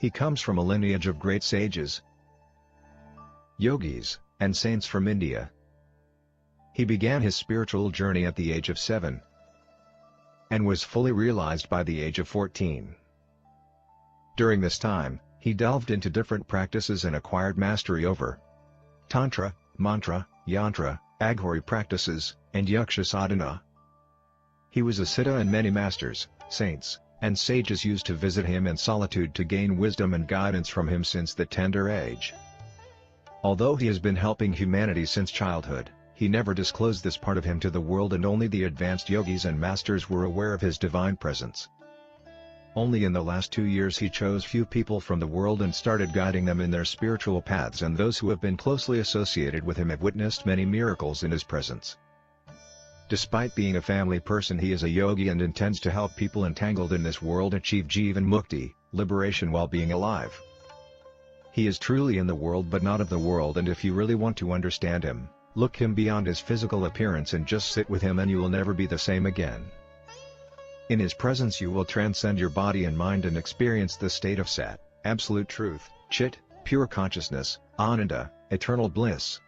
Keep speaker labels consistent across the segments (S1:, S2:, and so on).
S1: He comes from a lineage of great sages, yogis, and saints from India. He began his spiritual journey at the age of 7 and was fully realized by the age of 14. During this time, he delved into different practices and acquired mastery over Tantra, Mantra, Yantra, Aghori practices, and Yaksha sadhana. He was a siddha, and many masters, saints, and sages used to visit him in solitude to gain wisdom and guidance from him since the tender age. Although he has been helping humanity since childhood, he never disclosed this part of him to the world, and only the advanced yogis and masters were aware of his divine presence. Only in the last 2 years he chose few people from the world and started guiding them in their spiritual paths, and those who have been closely associated with him have witnessed many miracles in his presence. Despite being a family person, he is a yogi and intends to help people entangled in this world achieve Jivan Mukti, liberation, while being alive. He is truly in the world but not of the world, and if you really want to understand him, look him beyond his physical appearance and just sit with him, and you will never be the same again. In his presence you will transcend your body and mind and experience the state of Sat, absolute truth, Chit, pure consciousness, Ananda, eternal bliss.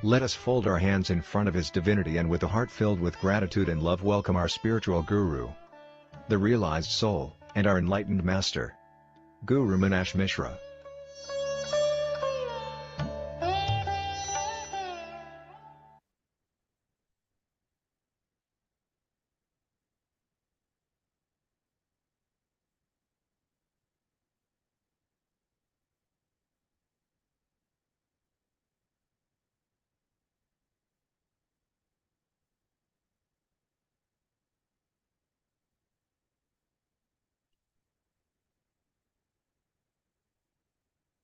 S1: Let us fold our hands in front of his divinity and with a heart filled with gratitude and love welcome our spiritual guru, the realized soul, and our enlightened master, Guru Minash Mishra.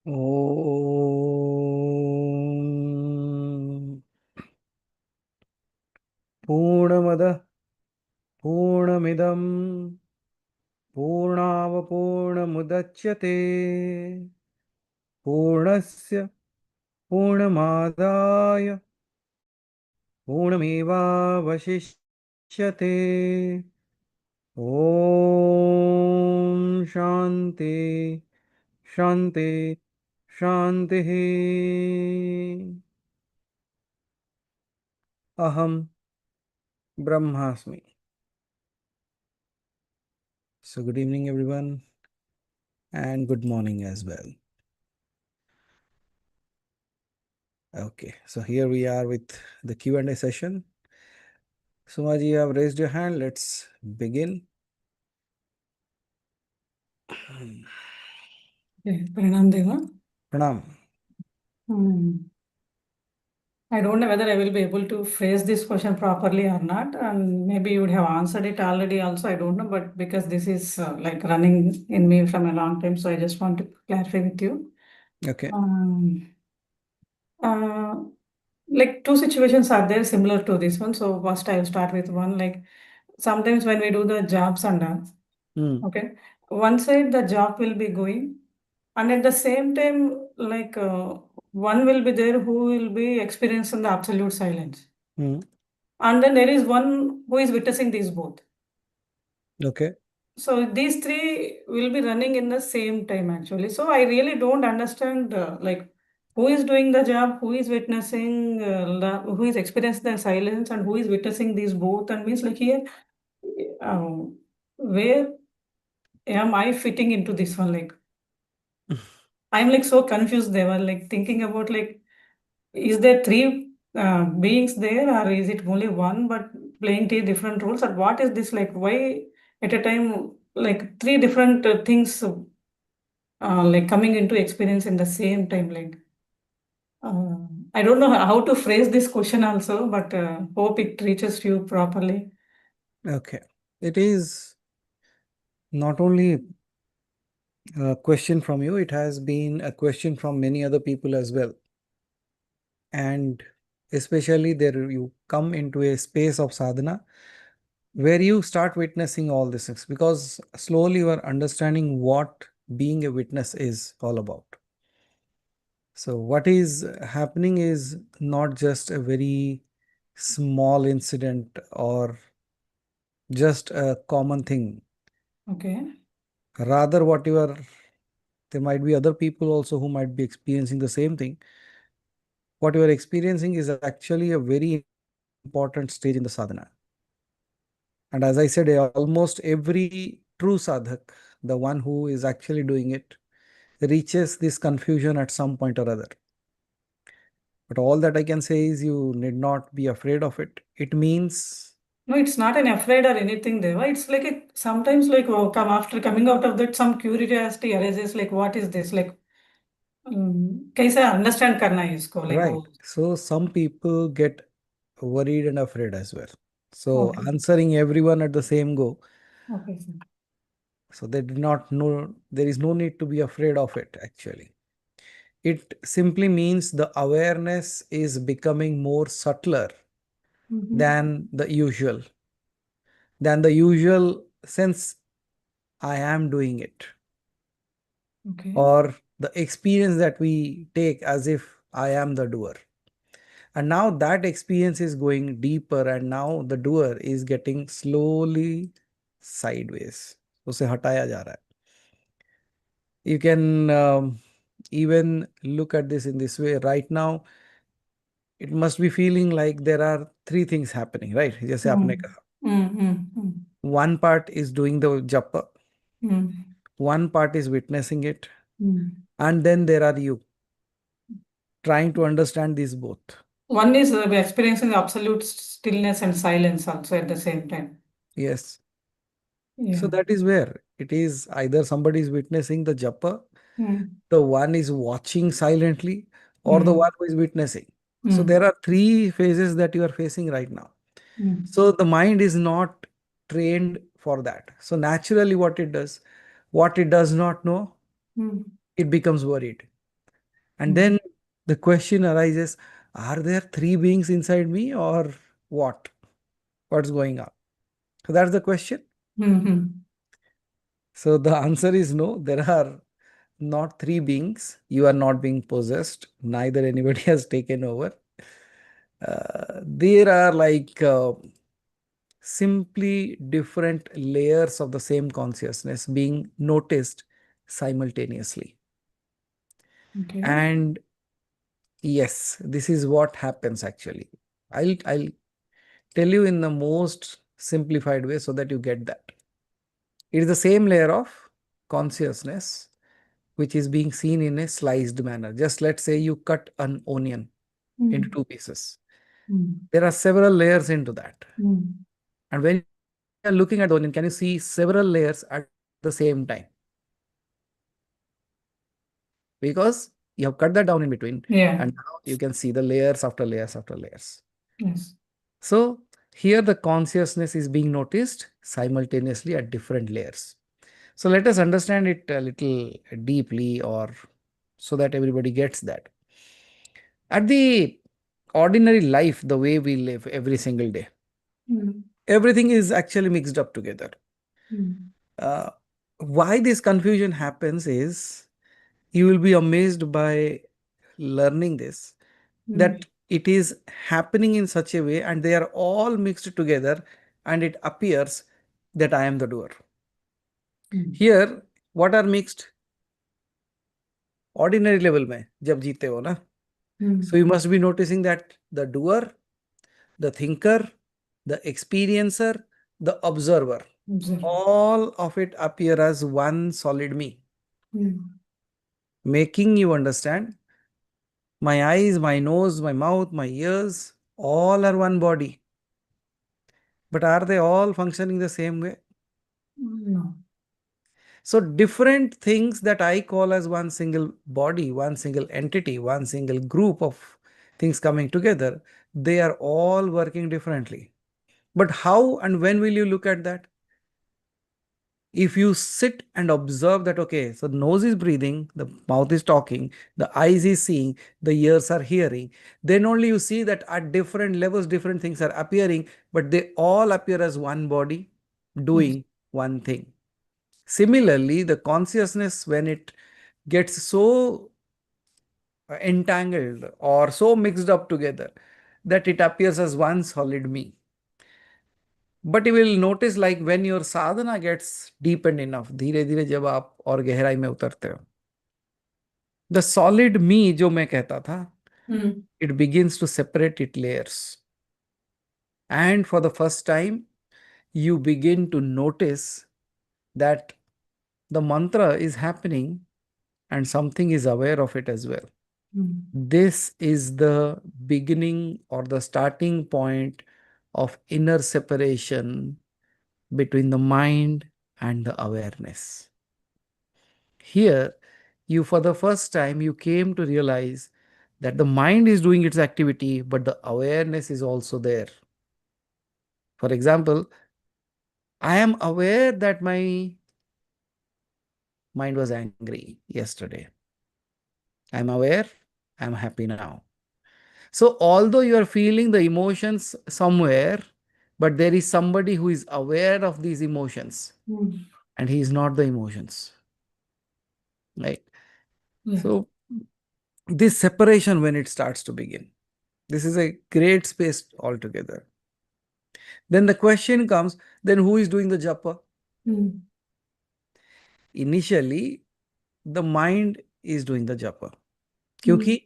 S2: Om Purnamada Purnamidam Purnava Purnamudachyate Purnasya Purnamadaya Purnameva Vashishyate. Om Shanti Shanti Shanti. Aham Brahmasmi. So good evening everyone, and good morning as well. Okay, so here we are with the Q&A session. Sumaji, you have raised your hand. Let's begin.
S3: Okay, Pranam Deva.
S2: Pranam.
S3: I don't know whether I will be able to phrase this question properly or not, and maybe you would have answered it already also, I don't know, but because this is like running in me from a long time, so I just want to clarify with you.
S2: Okay.
S3: Like two situations are there similar to this one. So first I'll start with one, like sometimes when we do the jobs and all, okay, one side the job will be going, and at the same time, like one will be there who will be experiencing the absolute silence. And then there is one who is witnessing these both.
S2: Okay.
S3: So these three will be running in the same time actually. So I really don't understand like who is doing the job, who is witnessing, who is experiencing the silence, and who is witnessing these both. And means like here, where am I fitting into this one? Like I'm like so confused. They were like thinking about like, is there three beings there, or is it only one but playing three different roles, or what is this like? Why at a time like three different things like coming into experience in the same time? Like I don't know how to phrase this question also, but hope it reaches you properly.
S2: Okay. It is not only a question from you, it has been a question from many other people as well. And especially there you come into a space of sadhana where you start witnessing all these things, because slowly you are understanding what being a witness is all about. So what is happening is not just a very small incident or just a common thing.
S3: Okay.
S2: Rather, what you are There might be other people also who might be experiencing the same thing. What you are experiencing is actually a very important stage in the sadhana. And as I said, almost every true sadhak, the one who is actually doing it, reaches this confusion at some point or other. But all that I can say is you need not be afraid of it. It means,
S3: No, it's not an afraid or anything, Deva. It's like sometimes like after coming out of that, some curiosity arises. Like, what is this? Like, कैसे understand करना है इसको? Like,
S2: right.
S3: oh,
S2: So some people get worried and afraid as well. So
S3: okay,
S2: answering everyone at the same go.
S3: okay, sir.
S2: So they do not know, there is no need to be afraid of it actually. It simply means the awareness is becoming more subtler
S3: Mm-hmm.
S2: than the usual sense I am doing it,
S3: Okay.
S2: or the experience that we take as if I am the doer. And now that experience is going deeper, and now the doer is getting slowly sideways. उसे हटाया जा रहा है. You can even look at this in this way. Right now, it must be feeling like there are three things happening, right? जैसे आपने कहा. One part is doing the japa, one part is witnessing it, and then there are you trying to understand these both.
S3: One is experiencing absolute stillness and silence also at the same time.
S2: Yes.
S3: Yeah.
S2: So that is where it is either somebody is witnessing the japa, the one is watching silently, or the one who is witnessing. So there are three phases that you are facing right now. So the mind is not trained for that. So naturally, what it does not know, it becomes worried. And then the question arises, are there three beings inside me or what? What's going on? So that's the question. So the answer is no, there are not three beings. You are not being possessed. Neither anybody has taken over. There are like simply different layers of the same consciousness being noticed simultaneously.
S3: Okay.
S2: And yes, this is what happens actually. I'll tell you in the most simplified way so that you get that. It is the same layer of consciousness which is being seen in a sliced manner. Just let's say you cut an onion into two pieces. There are several layers into that. And when you are looking at the onion, can you see several layers at the same time? Because you have cut that down in between.
S3: Yeah.
S2: And now you can see the layers after layers after layers.
S3: Yes.
S2: So here the consciousness is being noticed simultaneously at different layers. So let us understand it a little deeply, or so that everybody gets that. At the ordinary life, the way we live every single day, everything is actually mixed up together. Why this confusion happens is, you will be amazed by learning this, that it is happening in such a way and they are all mixed together, and it appears that I am the doer. Here, what are mixed? Ordinary level में जब जीते हो ना, so you must be noticing that the doer, the thinker, the experiencer, the observer, all of it appear as one solid me, making you understand my eyes, my nose, my mouth, my ears, all are one body. But are they all functioning the same way?
S3: No.
S2: So different things that I call as one single body, one single entity, one single group of things coming together, they are all working differently. But how and when will you look at that? If you sit and observe that, okay, so the nose is breathing, the mouth is talking, the eyes is seeing, the ears are hearing, then only you see that at different levels, different things are appearing, but they all appear as one body doing one thing. Similarly, the consciousness, when it gets so entangled or so mixed up together that it appears as one solid me. But you will notice, like when your sadhana gets deepened enough, धीरे धीरे जब आप और गहराई में उतरते हो, The solid me जो मैं कहता था,
S3: Mm.
S2: it begins to separate its layers. And for the first time, you begin to notice that the mantra is happening and something is aware of it as well.
S3: Mm.
S2: This is the beginning or the starting point of inner separation between the mind and the awareness. Here, you for the first time, you came to realize that the mind is doing its activity, but the awareness is also there. For example, I am aware that my mind was angry yesterday. I'm aware, I'm happy now. So, although you are feeling the emotions somewhere, but there is somebody who is aware of these emotions
S3: Mm.
S2: and he is not the emotions, right?
S3: Yeah.
S2: So, this separation, when it starts to begin, this is a great space altogether. Then the question comes, then who is doing the japa?
S3: Mm.
S2: Initially, the mind is doing the japa.
S3: Mm.
S2: क्योंकि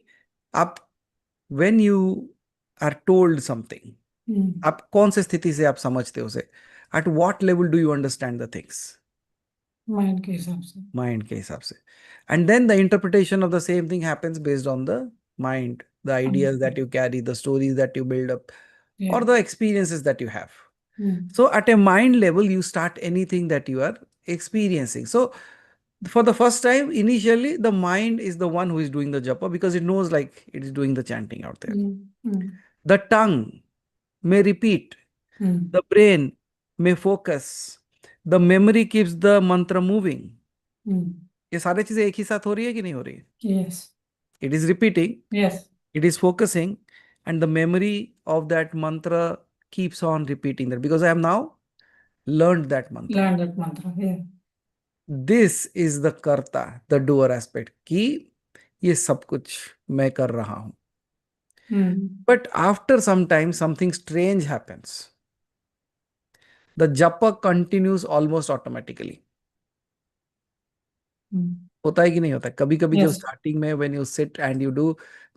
S2: आप when you are told something,
S3: Mm.
S2: आप कौन से स्थिति से आप समझते हो उसे? At what level do you understand the things?
S3: Mind के हिसाब से.
S2: Mind के हिसाब से. And then the interpretation of the same thing happens based on the mind, the ideas that you carry, the stories that you build up,
S3: Yeah.
S2: or the experiences that you have.
S3: Mm.
S2: So at a mind level, you start anything that you are experiencing. So for the first time, initially, the mind is the one who is doing the japa because it knows like it is doing the chanting out there.
S3: Mm. Mm.
S2: The tongue may repeat,
S3: Mm.
S2: the brain may focus, the memory keeps the mantra moving.
S3: Mm.
S2: ये सारी चीजें एक ही साथ हो रही है कि नहीं हो रही है?
S3: Yes.
S2: It is repeating,
S3: Yes.
S2: it is focusing, and the memory of that mantra keeps on repeating that because I have now learned that mantra.
S3: Learn that mantra. Yeah.
S2: This is the karta, the doer aspect, कि ये सब कुछ मैं कर रहा हूं.
S3: Mm.
S2: But after some time, something strange happens. The japa continues almost automatically.
S3: Mm.
S2: होता है कि नहीं होता है? कभी कभी जो
S3: Yes.
S2: स्टार्टिंग में when you sit and you do,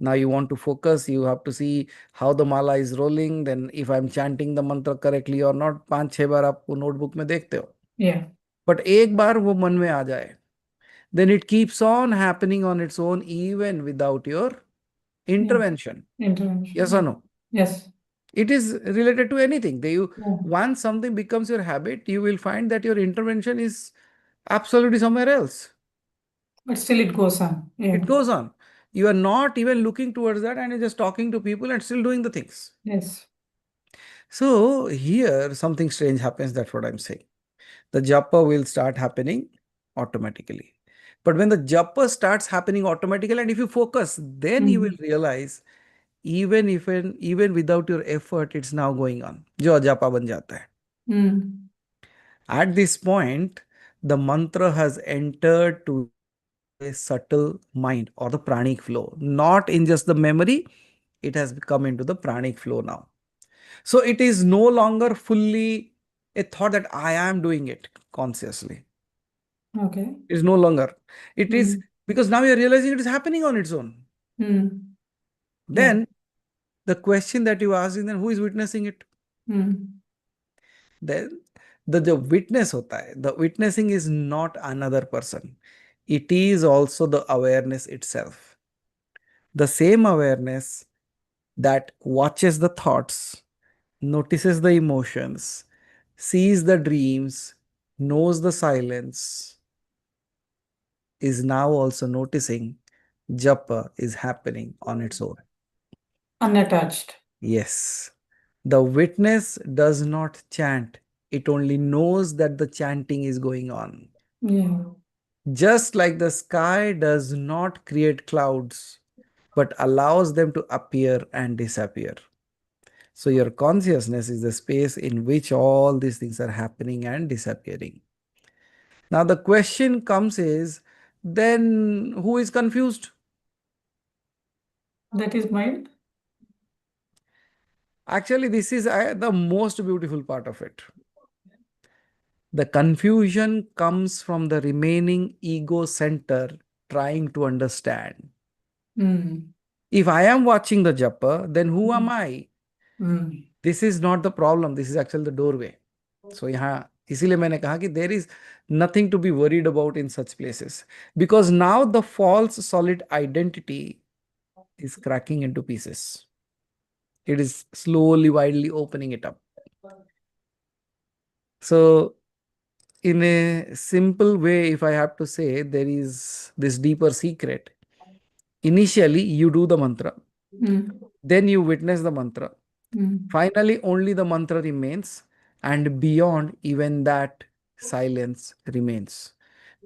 S2: now you want to focus, you have to see how the mala is rolling, then if I'm chanting the mantra correctly or not, 5-6 बार आप वो notebook में देखते हो.
S3: Yeah.
S2: But एक बार वो मन में आ जाए, then it keeps on happening on its own even without your intervention.
S3: Intervention.
S2: Yes or no?
S3: Yes.
S2: It is related to anything.
S3: Yeah.
S2: Once something becomes your habit, you will find that your intervention is absolutely somewhere else.
S3: But still it goes on. Yeah.
S2: It goes on. You are not even looking towards that and you're just talking to people and still doing the things.
S3: Yes.
S2: So here something strange happens. That's what I'm saying. The japa will start happening automatically. But when the japa starts happening automatically, and if you focus, then you will realize even without your effort, it's now going on. जो japa बन जाता है.
S3: Mm.
S2: At this point, the mantra has entered to a subtle mind or the pranic flow, not in just the memory, it has come into the pranic flow now. So it is no longer fully a thought that I am doing it consciously.
S3: Okay.
S2: It is no longer. It is because now you're realizing it is happening on its own.
S3: Mm.
S2: Then the question that you ask is then who is witnessing it?
S3: Mm.
S2: Then the witness hota hai. The witnessing is not another person. It is also the awareness itself. The same awareness that watches the thoughts, notices the emotions, sees the dreams, knows the silence, is now also noticing japa is happening on its own.
S3: Unattached.
S2: Yes. The witness does not chant. It only knows that the chanting is going on.
S3: Yeah.
S2: Just like the sky does not create clouds, but allows them to appear and disappear. So your consciousness is the space in which all these things are happening and disappearing. Now the question comes is, then who is confused?
S3: That is mind.
S2: Actually, this is the most beautiful part of it. The confusion comes from the remaining ego center trying to understand.
S3: Mm.
S2: If I am watching the japa, then who am I?
S3: Mm.
S2: This is not the problem. This is actually the doorway. So यहाँ इसीलिए मैंने कहा कि there is nothing to be worried about in such places, because now the false solid identity is cracking into pieces. It is slowly, widely opening it up. So in a simple way, if I have to say, there is this deeper secret. Initially, you do the mantra,
S3: Mm.
S2: then you witness the mantra.
S3: Mm.
S2: Finally, only the mantra remains, and beyond even that, silence remains.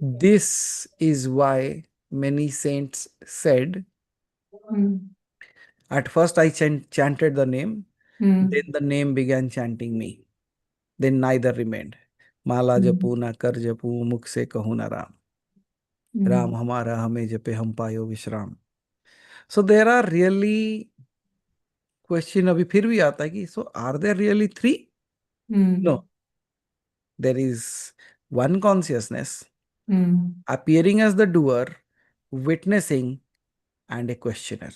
S2: This is why many saints said,
S3: Mm.
S2: at first I chanted the name,
S3: Mm.
S2: then the name began chanting me. Then neither remained. माला जपू ना कर जपू मुख से कहूँ ना Ram Ram
S3: Mm.
S2: हमारा हमें जपे हम पायो विश्राम. So there are really question अभी फिर भी आता है कि so are there really three?
S3: Mm.
S2: No. There is one consciousness
S3: Mm.
S2: appearing as the doer, witnessing, and a questioner.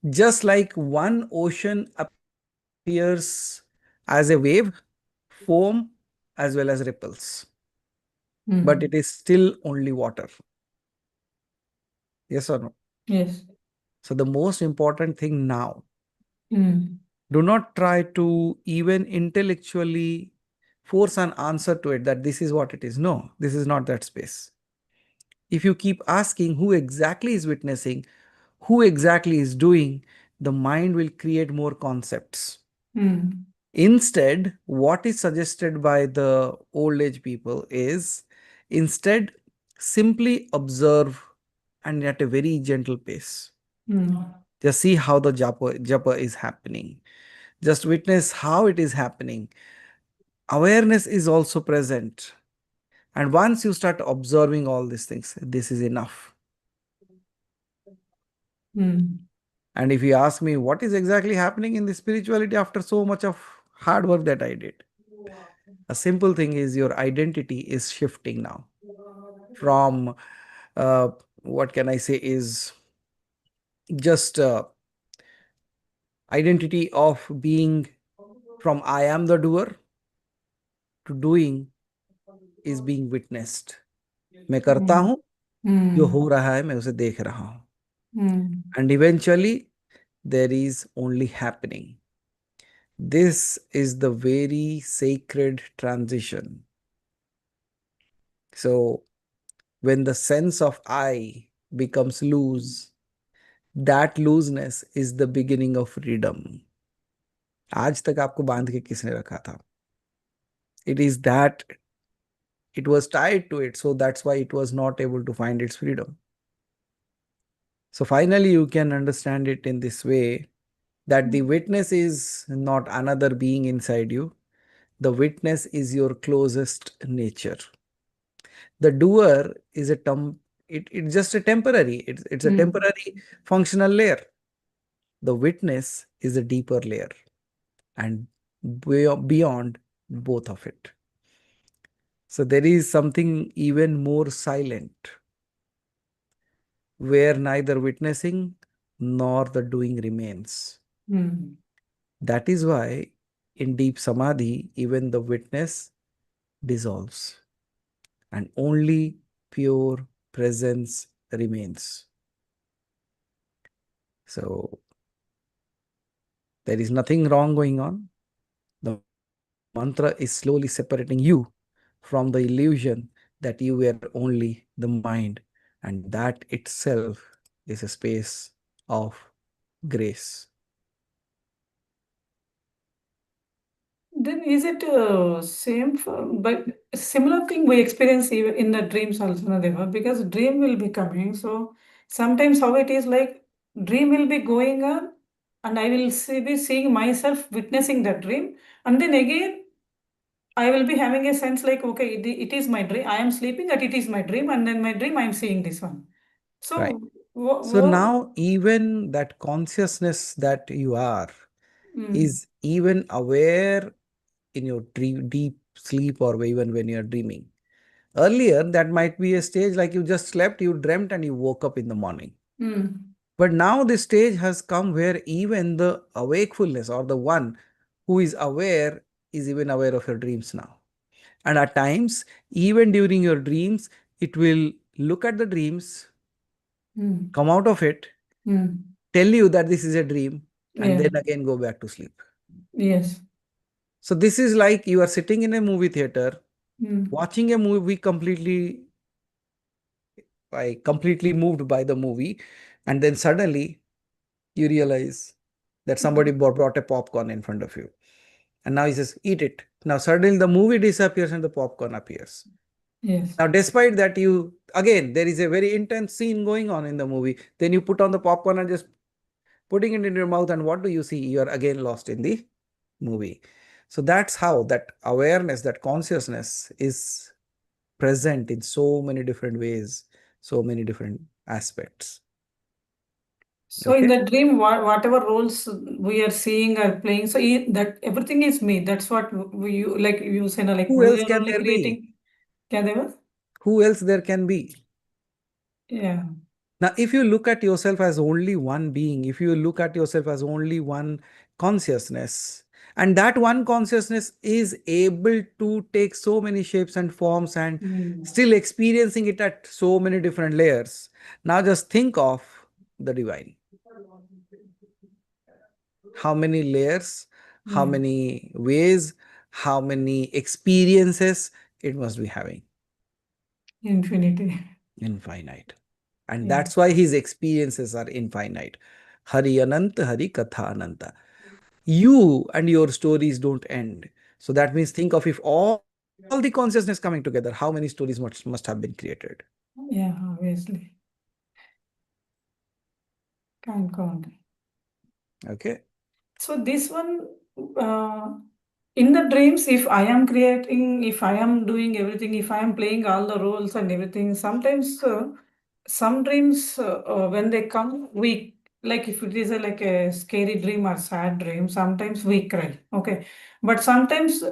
S2: Just like one ocean appears as a wave, foam, as well as ripples, but
S3: Mm.
S2: it is still only water. Yes or no?
S3: Yes.
S2: So the most important thing now,
S3: Mm.
S2: do not try to even intellectually force an answer to it that this is what it is. No, this is not that space. If you keep asking who exactly is witnessing, who exactly is doing, the mind will create more concepts.
S3: Mm.
S2: Instead, what is suggested by the old age people is instead simply observe and at a very gentle pace.
S3: Mm.
S2: Just see how the japa is happening. Just witness how it is happening. Awareness is also present. And once you start observing all these things, this is enough.
S3: Mm.
S2: And if you ask me what is exactly happening in the spirituality after so much of hard work that I did, a simple thing is your identity is shifting now from what can I say is just identity of being from I am the doer to doing is being witnessed. मैं करता हूं, जो
S3: Mm.
S2: हो रहा है मैं उसे देख रहा हूं.
S3: Mm.
S2: And eventually there is only happening. This is the very sacred transition. So when the sense of I becomes loose, that looseness is the beginning of freedom. आज तक आपको बांध के किसने रखा था? It is that it was tied to it, so that's why it was not able to find its freedom. So finally you can understand it in this way, that the witness is not another being inside you. The witness is your closest nature. The doer is it's just a temporary, it's a
S3: Mm.
S2: temporary functional layer. The witness is a deeper layer and beyond both of it. So there is something even more silent where neither witnessing nor the doing remains.
S3: Mm.
S2: That is why in deep samadhi, even the witness dissolves and only pure presence remains. So there is nothing wrong going on. The mantra is slowly separating you from the illusion that you were only the mind, and that itself is a space of grace.
S3: Then is it same for, but similar thing we experience even in the dreams also, no, Deva? Because dream will be coming. So sometimes how it is like dream will be going on, and I will be seeing myself witnessing that dream, and then again I will be having a sense like okay, it is my dream. I am sleeping, that it is my dream, and then my dream I am seeing this one.
S2: Right.
S3: So
S2: So now even that consciousness that you are is even aware in your deep sleep or even when you are dreaming. Earlier, that might be a stage like you just slept, you dreamt, and you woke up in the morning. But now this stage has come where even the awakefulness or the one who is aware is even aware of your dreams now. And at times, even during your dreams, it will look at the dreams, come out of it, tell you that this is a dream, and
S3: Yeah.
S2: then again go back to sleep.
S3: Yes.
S2: So this is like you are sitting in a movie theater,
S3: Mm.
S2: watching a movie completely moved by the movie, and then suddenly you realize that somebody brought a popcorn in front of you, and now he says, eat it. Now suddenly the movie disappears and the popcorn appears.
S3: Yes.
S2: Now despite that, you again, there is a very intense scene going on in the movie, then you put on the popcorn and just putting it in your mouth, and what do you see? You are again lost in the movie. So that's how that awareness, that consciousness is present in so many different ways, so many different aspects.
S3: So in
S2: Okay.
S3: the dream, whatever roles we are seeing or playing, so that everything is me. That's what we like you said, like
S2: Who
S3: we
S2: else
S3: are
S2: can
S3: only
S2: there be?
S3: creating. Can they were?
S2: Who else there can be?
S3: Yeah.
S2: Now, if you look at yourself as only one being, if you look at yourself as only one consciousness, and that one consciousness is able to take so many shapes and forms and still experiencing it at so many different layers. Now, just think of the divine. How many layers, how
S3: Yeah.
S2: many ways, how many experiences it must be having.
S3: Infinity.
S2: Infinite. And
S3: Yeah.
S2: that's why his experiences are infinite. Hari Ananta, Hari Katha Ananta. You and your stories don't end. So that means think of if all the consciousness coming together, how many stories must have been created.
S3: Yeah, obviously. Can't count.
S2: Okay.
S3: So this one, in the dreams, if I am creating, if I am doing everything, if I am playing all the roles and everything, sometimes some dreams, when they come, we like if it is like a scary dream or sad dream, sometimes we cry. Okay, but sometimes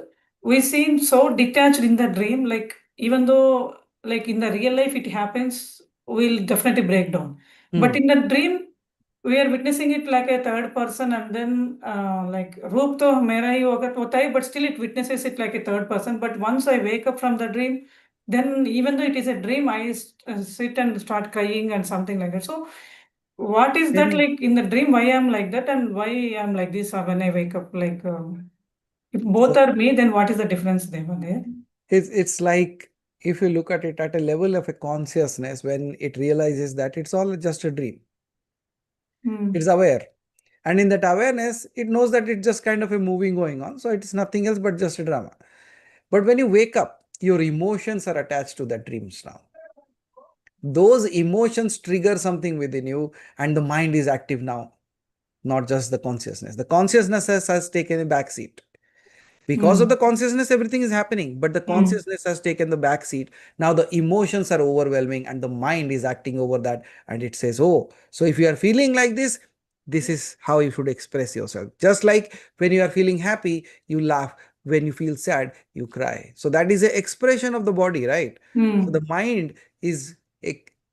S3: we seem so detached in the dream, like even though like in the real life it happens, we'll definitely break down. But in the dream, we are witnessing it like a third person, and then like रूप तो मेरा ही होता है, but still it witnesses it like a third person. But once I wake up from the dream, then even though it is a dream, I sit and start crying and something like that. So what is that
S2: Many,
S3: like in the dream? Why I'm like that and why I'm like this when I wake up? Like if both are me, then what is the difference there?
S2: it's like if you look at it at a level of a consciousness, when it realizes that it's all just a dream, it's aware. And in that awareness, it knows that it's just kind of a movie going on. So it's nothing else but just a drama. But when you wake up, your emotions are attached to that dreams now. Those emotions trigger something within you, and the mind is active now, not just the consciousness. The consciousness has taken a back seat. Because of the consciousness, everything is happening, but the consciousness has taken the back seat. Now the emotions are overwhelming, and the mind is acting over that, and it says, oh, so if you are feeling like this is how you should express yourself. Just like when you are feeling happy, you laugh. When you feel sad, you cry. So that is an expression of the body, right? So the mind is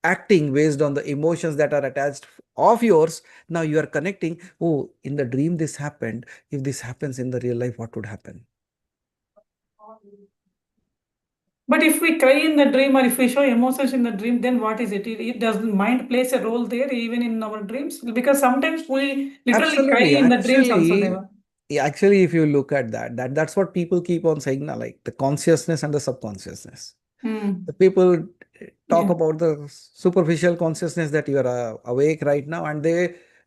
S2: acting based on the emotions that are attached of yours. Now you are connecting, oh, in the dream this happened. If this happens in the real life, what would happen?
S3: But if we cry in the dream or if we show emotions in the dream, then what is it? It does mind plays a role there even in our dreams? Because sometimes we literally cry
S2: Absolutely.
S3: in the dreams also, Deva.
S2: Actually, if you look at that's what people keep on saying now, like the consciousness and the subconsciousness. The people talk
S3: Yeah.
S2: about the superficial consciousness that you are awake right now, and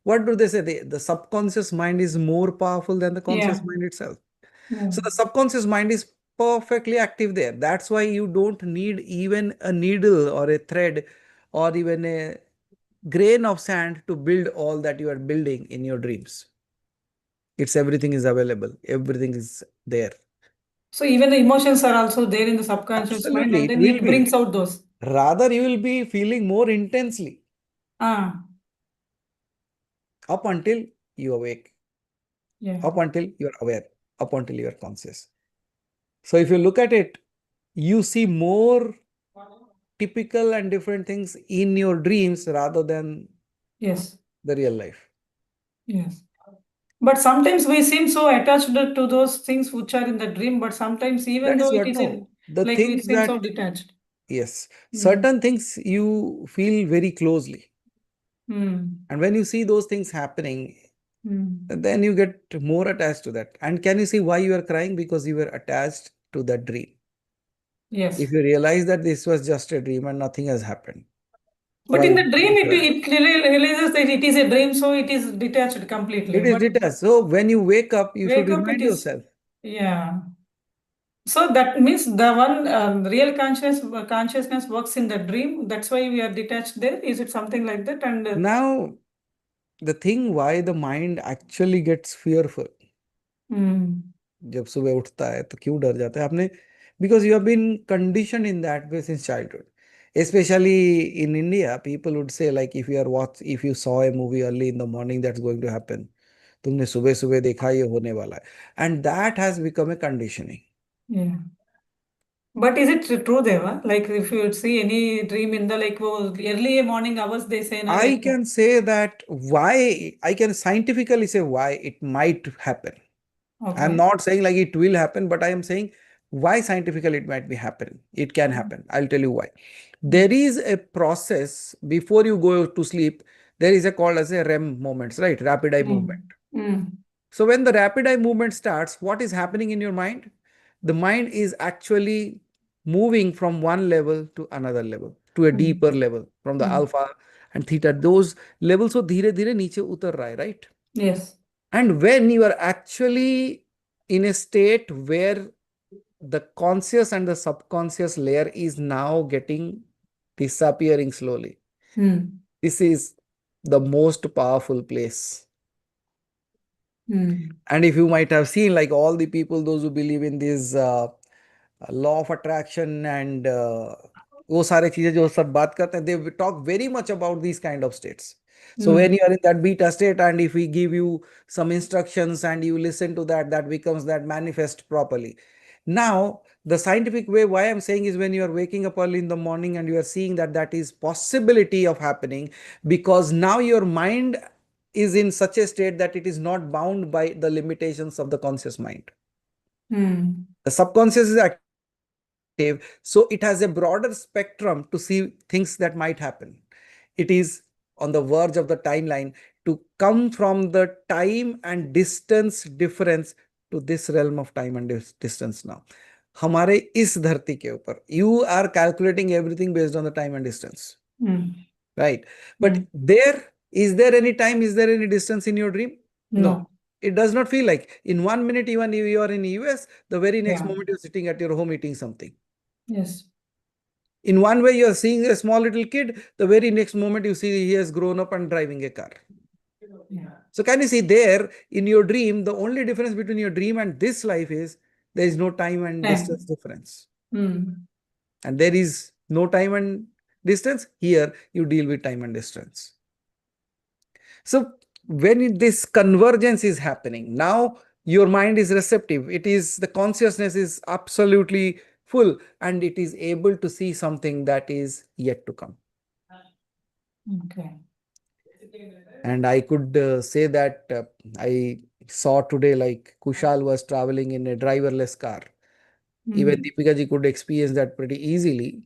S2: what do they say? The subconscious mind is more powerful than the conscious
S3: Yeah.
S2: mind itself.
S3: Yeah.
S2: So the subconscious mind is perfectly active there. That's why you don't need even a needle or a thread or even a grain of sand to build all that you are building in your dreams. It's everything is available, everything is there.
S3: So even the emotions are also there in the subconscious mind,
S2: Absolutely,
S3: and
S2: it
S3: then
S2: will
S3: it
S2: be.
S3: brings out those.
S2: Rather, you will be feeling more intensely
S3: Ah,
S2: up until you awake,
S3: yeah.
S2: up until you are aware, up until you are conscious. So if you look at it, you see more typical and different things in your dreams rather than
S3: Yes.
S2: the real life.
S3: Yes. But sometimes we seem so attached to those things which are in the dream, but sometimes even
S2: That is
S3: though it
S2: what,
S3: is in,
S2: no, the
S3: like we
S2: things
S3: seem so
S2: that,
S3: detached.
S2: yes,
S3: Mm.
S2: certain things you feel very closely.
S3: Mm.
S2: And when you see those things happening,
S3: Mm.
S2: then you get more attached to that. And can you see why you are crying? Because you were attached to that dream.
S3: Yes.
S2: If you realize that this was just a dream and nothing has happened.
S3: But in
S2: why
S3: the dream,
S2: would you cry?
S3: it realizes that it is a dream, so it is detached completely.
S2: It is
S3: But
S2: detached. So when you wake up, you should
S3: wake up, it
S2: remind
S3: is,
S2: yourself.
S3: yeah. So that means the one real consciousness works in the dream. That's why we are detached there. Is it something like that? And
S2: Now, the thing why the mind actually gets fearful, जब सुबह उठता है तो क्यों डर जाता है आपने, because you have been conditioned in that way since childhood. Especially in India, people would say like if you saw a movie early in the morning, that's going to happen. तुमने सुबह सुबह देखा ये होने वाला है, and that has become a conditioning.
S3: yeah. But is it true, Deva? Like if you see any dream in the early morning hours, they say na,
S2: I can say that why, I can scientifically say why it might happen.
S3: okay.
S2: I'm not saying like it will happen, but I am saying why scientifically it might be happening. It can happen. I'll tell you why. There is a process before you go to sleep. There is a called as a REM moments, right? Rapid eye movement. So when the rapid eye movement starts, what is happening in your mind? The mind is actually moving from one level to another level, to a deeper level, from the alpha and theta. Those levels so धीरे धीरे नीचे उतर रहा है, right?
S3: Yes.
S2: And when you are actually in a state where the conscious and the subconscious layer is now getting disappearing slowly, this is the most powerful place. And if you might have seen, like all the people, those who believe in this law of attraction and वो सारे चीजें जो सब बात करते हैं, they talk very much about these kind of states. So when you are in that beta state, and if we give you some instructions and you listen to that, that becomes that manifest properly. Now, the scientific way why I'm saying is when you are waking up early in the morning and you are seeing that that is possibility of happening, because now your mind is in such a state that it is not bound by the limitations of the conscious mind. The subconscious is active, so it has a broader spectrum to see things that might happen. It is on the verge of the timeline to come from the time and distance difference to this realm of time and distance now. हमारे इस धरती के ऊपर you are calculating everything based on the time and distance, right? But is there any time, is there any distance in your dream? No. It does not feel like in 1 minute, even if you are in the US, the very next moment you're sitting at your home eating something.
S3: Yes.
S2: In one way, you're seeing a small little kid, the very next moment you see he has grown up and driving a car. So can you see there in your dream, the only difference between your dream and this life is there is no time and distance difference. And there is no time and distance. Here you deal with time and distance. So when this convergence is happening, now your mind is receptive. It is, the consciousness is absolutely full and it is able to see something that is yet to come.
S3: Okay.
S2: And I could say that I saw today, like Kushal was traveling in a driverless car. Even Deepika ji could experience that pretty easily.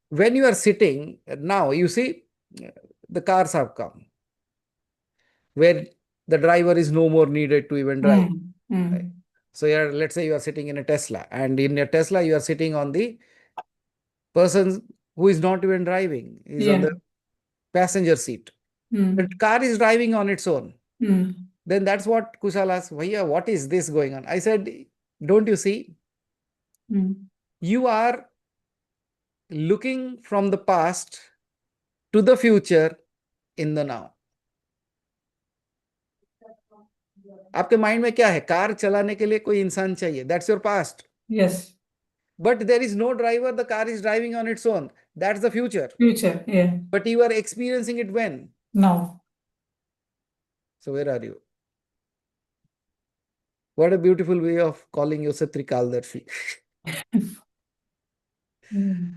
S2: When you are sitting, now you see the cars have come, where the driver is no more needed to even drive. Right? So let's say you are sitting in a Tesla, and in a Tesla you are sitting on the person who is not even driving, is on the passenger seat. The car is driving on its own. Then that's what Kushal asked, Bhaiya, what is this going on? I said, don't you see? You are looking from the past to the future in the now. आपके mind में क्या है? Car चलाने के लिए कोई इंसान चाहिए. That's your past.
S3: Yes.
S2: But there is no driver. The car is driving on its own. That's the future.
S3: Future. Yeah.
S2: But you are experiencing it when?
S3: Now.
S2: So where are you? What a beautiful way of calling yourself Trikaldarshi.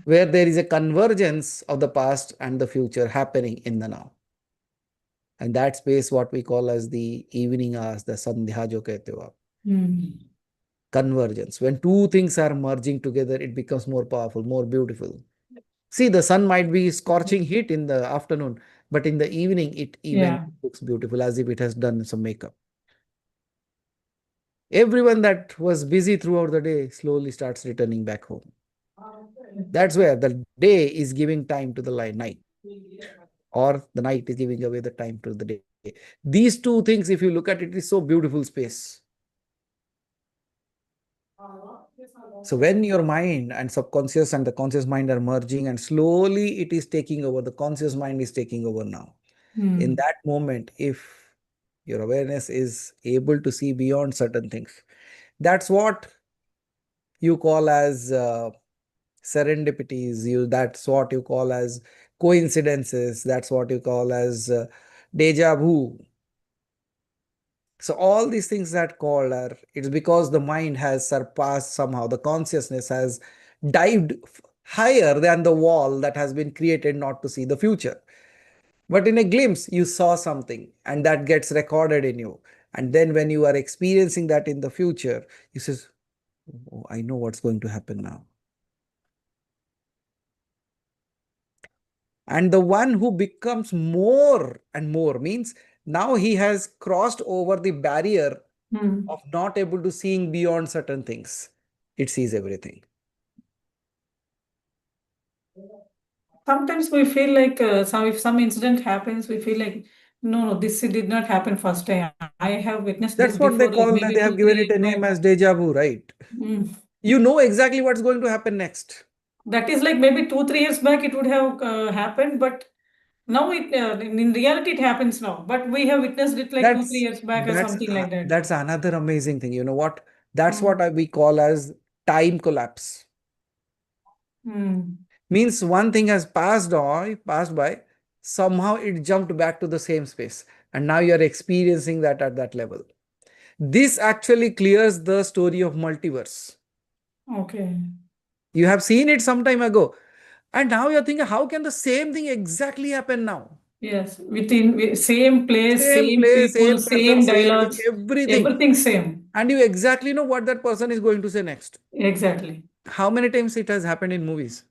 S2: where there is a convergence of the past and the future happening in the now. And that space, what we call as the evening hours, the sandhya jo kehte ho aap. Convergence. When two things are merging together, it becomes more powerful, more beautiful. See, the sun might be scorching heat in the afternoon, but in the evening, it even
S3: Yeah.
S2: looks beautiful as if it has done some makeup. Everyone that was busy throughout the day slowly starts returning back home. That's where the day is giving time to the night, or the night is giving away the time to the day. These two things, if you look at it, is so beautiful space. So when your mind and subconscious and the conscious mind are merging and slowly it is taking over, the conscious mind is taking over now. In that moment, if your awareness is able to see beyond certain things, that's what you call as serendipities. That's what you call as coincidences. That's what you call as deja vu. So all these things that called are, it's because the mind has surpassed somehow, the consciousness has dived higher than the wall that has been created not to see the future. But in a glimpse, you saw something and that gets recorded in you. And then when you are experiencing that in the future, you say, oh, I know what's going to happen now. And the one who becomes more and more means now he has crossed over the barrier of not able to seeing beyond certain things. It sees everything.
S3: Sometimes we feel like if some incident happens, we feel like, no, this did not happen first time. I have witnessed this
S2: That's what they
S3: before, like
S2: call that.
S3: maybe
S2: They have
S3: 2,
S2: given
S3: 3
S2: it
S3: years
S2: a name
S3: back.
S2: as deja vu, right? You know exactly what's going to happen next.
S3: That is like maybe 2, 3 years back it would have happened, but now in reality it happens now. But we have witnessed it like 2, 3 years back or something like that.
S2: That's another amazing thing. You know what? That's what we call as time collapse. Means one thing has passed by, somehow it jumped back to the same space. And now you're experiencing that at that level. This actually clears the story of multiverse.
S3: Okay.
S2: You have seen it some time ago. And now you're thinking, how can the same thing exactly happen now?
S3: Yes, within same place,
S2: Same
S3: same
S2: place,
S3: people,
S2: same person,
S3: same
S2: same
S3: dialogues,
S2: everything.
S3: everything same.
S2: And you exactly know what that person is going to say next.
S3: Exactly.
S2: How many times it has happened in movies?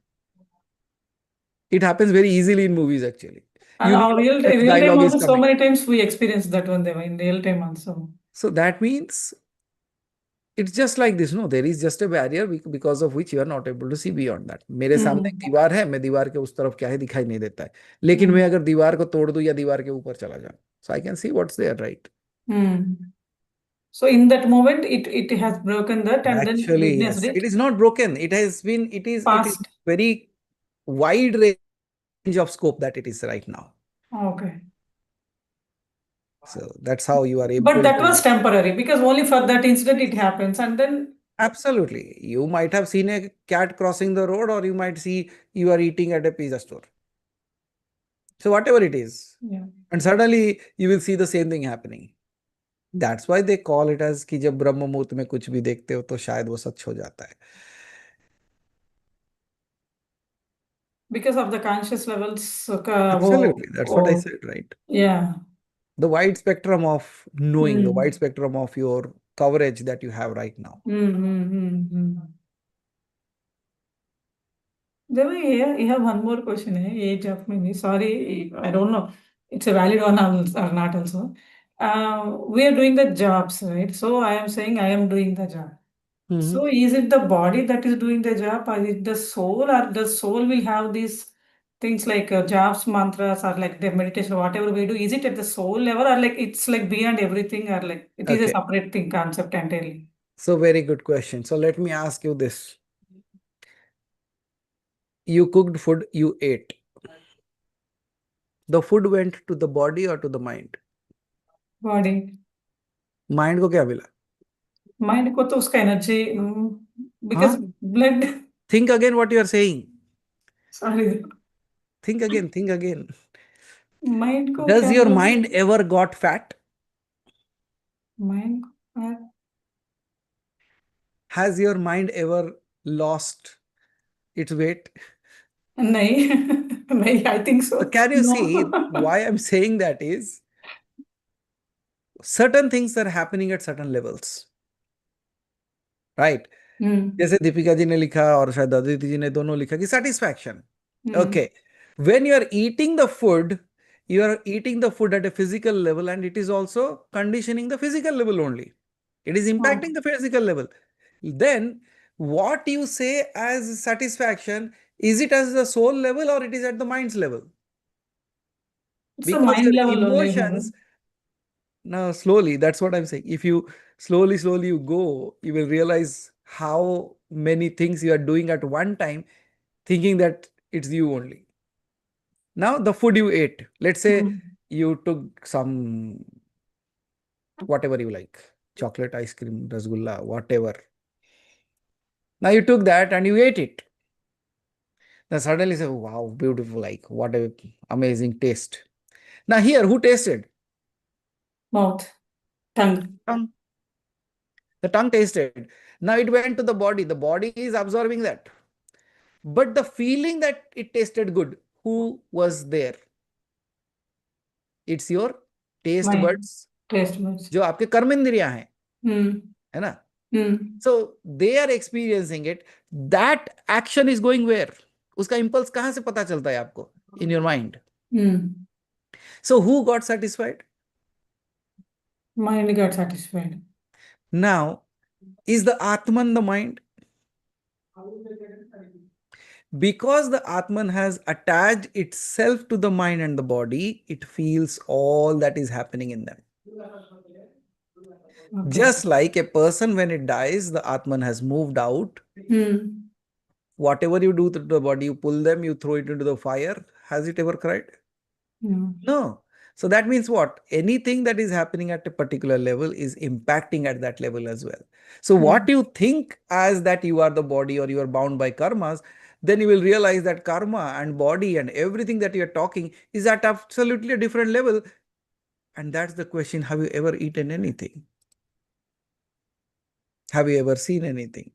S2: It happens very easily in movies, actually.
S3: And
S2: You know
S3: our
S2: what
S3: real
S2: next
S3: time
S2: dialogue is
S3: also, so
S2: coming.
S3: many times we experience that one there in real time also.
S2: So that means it's just like this, no? There is just a barrier because of which you are not able to see beyond that. मेरे सामने एक दीवार है, मैं दीवार के उस तरफ क्या है दिखाई नहीं देता है. लेकिन मैं अगर दीवार को तोड़ दूं या दीवार के ऊपर चला जाऊं, so I can see what's there, right?
S3: So in that moment, it has broken that and then
S2: Actually,
S3: witnessed
S2: yes.
S3: it.
S2: It is not broken. It is
S3: Past.
S2: very wide range of scope that it is right now.
S3: Okay.
S2: So that's how you are able
S3: But that
S2: to.
S3: was temporary because only for that incident it happens and then.
S2: Absolutely. You might have seen a cat crossing the road, or you might see you are eating at a pizza store. So whatever it is.
S3: Yeah.
S2: And suddenly you will see the same thing happening. That's why they call it as कि जब ब्रह्म मुहूर्त में कुछ भी देखते हो तो शायद वो सच हो जाता है.
S3: Because of the conscious levels.
S2: Absolutely. That's what I said, right?
S3: Yeah.
S2: The wide spectrum of knowing, the wide spectrum of your coverage that you have right now.
S3: Then you have one more question, age of maybe. Sorry, I don't know. It's a valid one or not also. We are doing the jobs, right? So I am saying I am doing the job. So is it the body that is doing the job, or is it the soul, or the soul will have these things like jobs, mantras, or like the meditation, whatever we do? Is it at the soul level, or like it's like beyond everything, or like it is a
S2: Okay.
S3: separate thing concept entirely?
S2: So very good question. So let me ask you this. You cooked food, you ate. The food went to the body or to the mind?
S3: Body.
S2: Mind को क्या मिला?
S3: Mind को तो उसका energy because blood.
S2: Think again what you are saying.
S3: Sorry.
S2: Think again, think again.
S3: Mind को
S2: Does
S3: क्या
S2: your
S3: मिला?
S2: mind ever got fat?
S3: Mind को fat.
S2: Has your mind ever lost its weight?
S3: नहीं नहीं, I think so.
S2: So can you
S3: No.
S2: see why I'm saying that is certain things are happening at certain levels, right? जैसे दीपिका जी ने लिखा और शायद अदिति जी ने दोनों लिखा कि satisfaction. Okay. When you are eating the food, you are eating the food at a physical level and it is also conditioning the physical level only. It is impacting the physical level. Then what you say as satisfaction, is it as the soul level or it is at the mind's level?
S3: It's a
S2: Because
S3: mind
S2: your
S3: level only,
S2: emotions, now slowly, that's what I'm saying. If you slowly you go, you will realize how many things you are doing at one time, thinking that it's you only. Now the food you ate, let's say you took some, whatever you like, chocolate, ice cream, rasgulla, whatever. Now you took that and you ate it. Then suddenly say, wow, beautiful, like what a amazing taste. Now here, who tasted?
S3: Mouth, tongue.
S2: Tongue. The tongue tasted. Now it went to the body. The body is absorbing that. But the feeling that it tasted good, who was there? It's your taste
S3: Mind,
S2: buds,
S3: taste buds.
S2: जो आपके कर्म इंद्रियां हैं, है ना? So they are experiencing it. That action is going where? उसका impulse कहाँ से पता चलता है आपको? In your mind. So who got satisfied?
S3: Mind got satisfied.
S2: Now, is the Atman the mind? Because the Atman has attached itself to the mind and the body, it feels all that is happening in them.
S3: Okay.
S2: Just like a person, when it dies, the Atman has moved out. Whatever you do to the body, you pull them, you throw it into the fire. Has it ever cried? No. So that means what? Anything that is happening at a particular level is impacting at that level as well. So what you think as that you are the body or you are bound by karmas, then you will realize that karma and body and everything that you are talking is at absolutely a different level. And that's the question, have you ever eaten anything? Have you ever seen anything?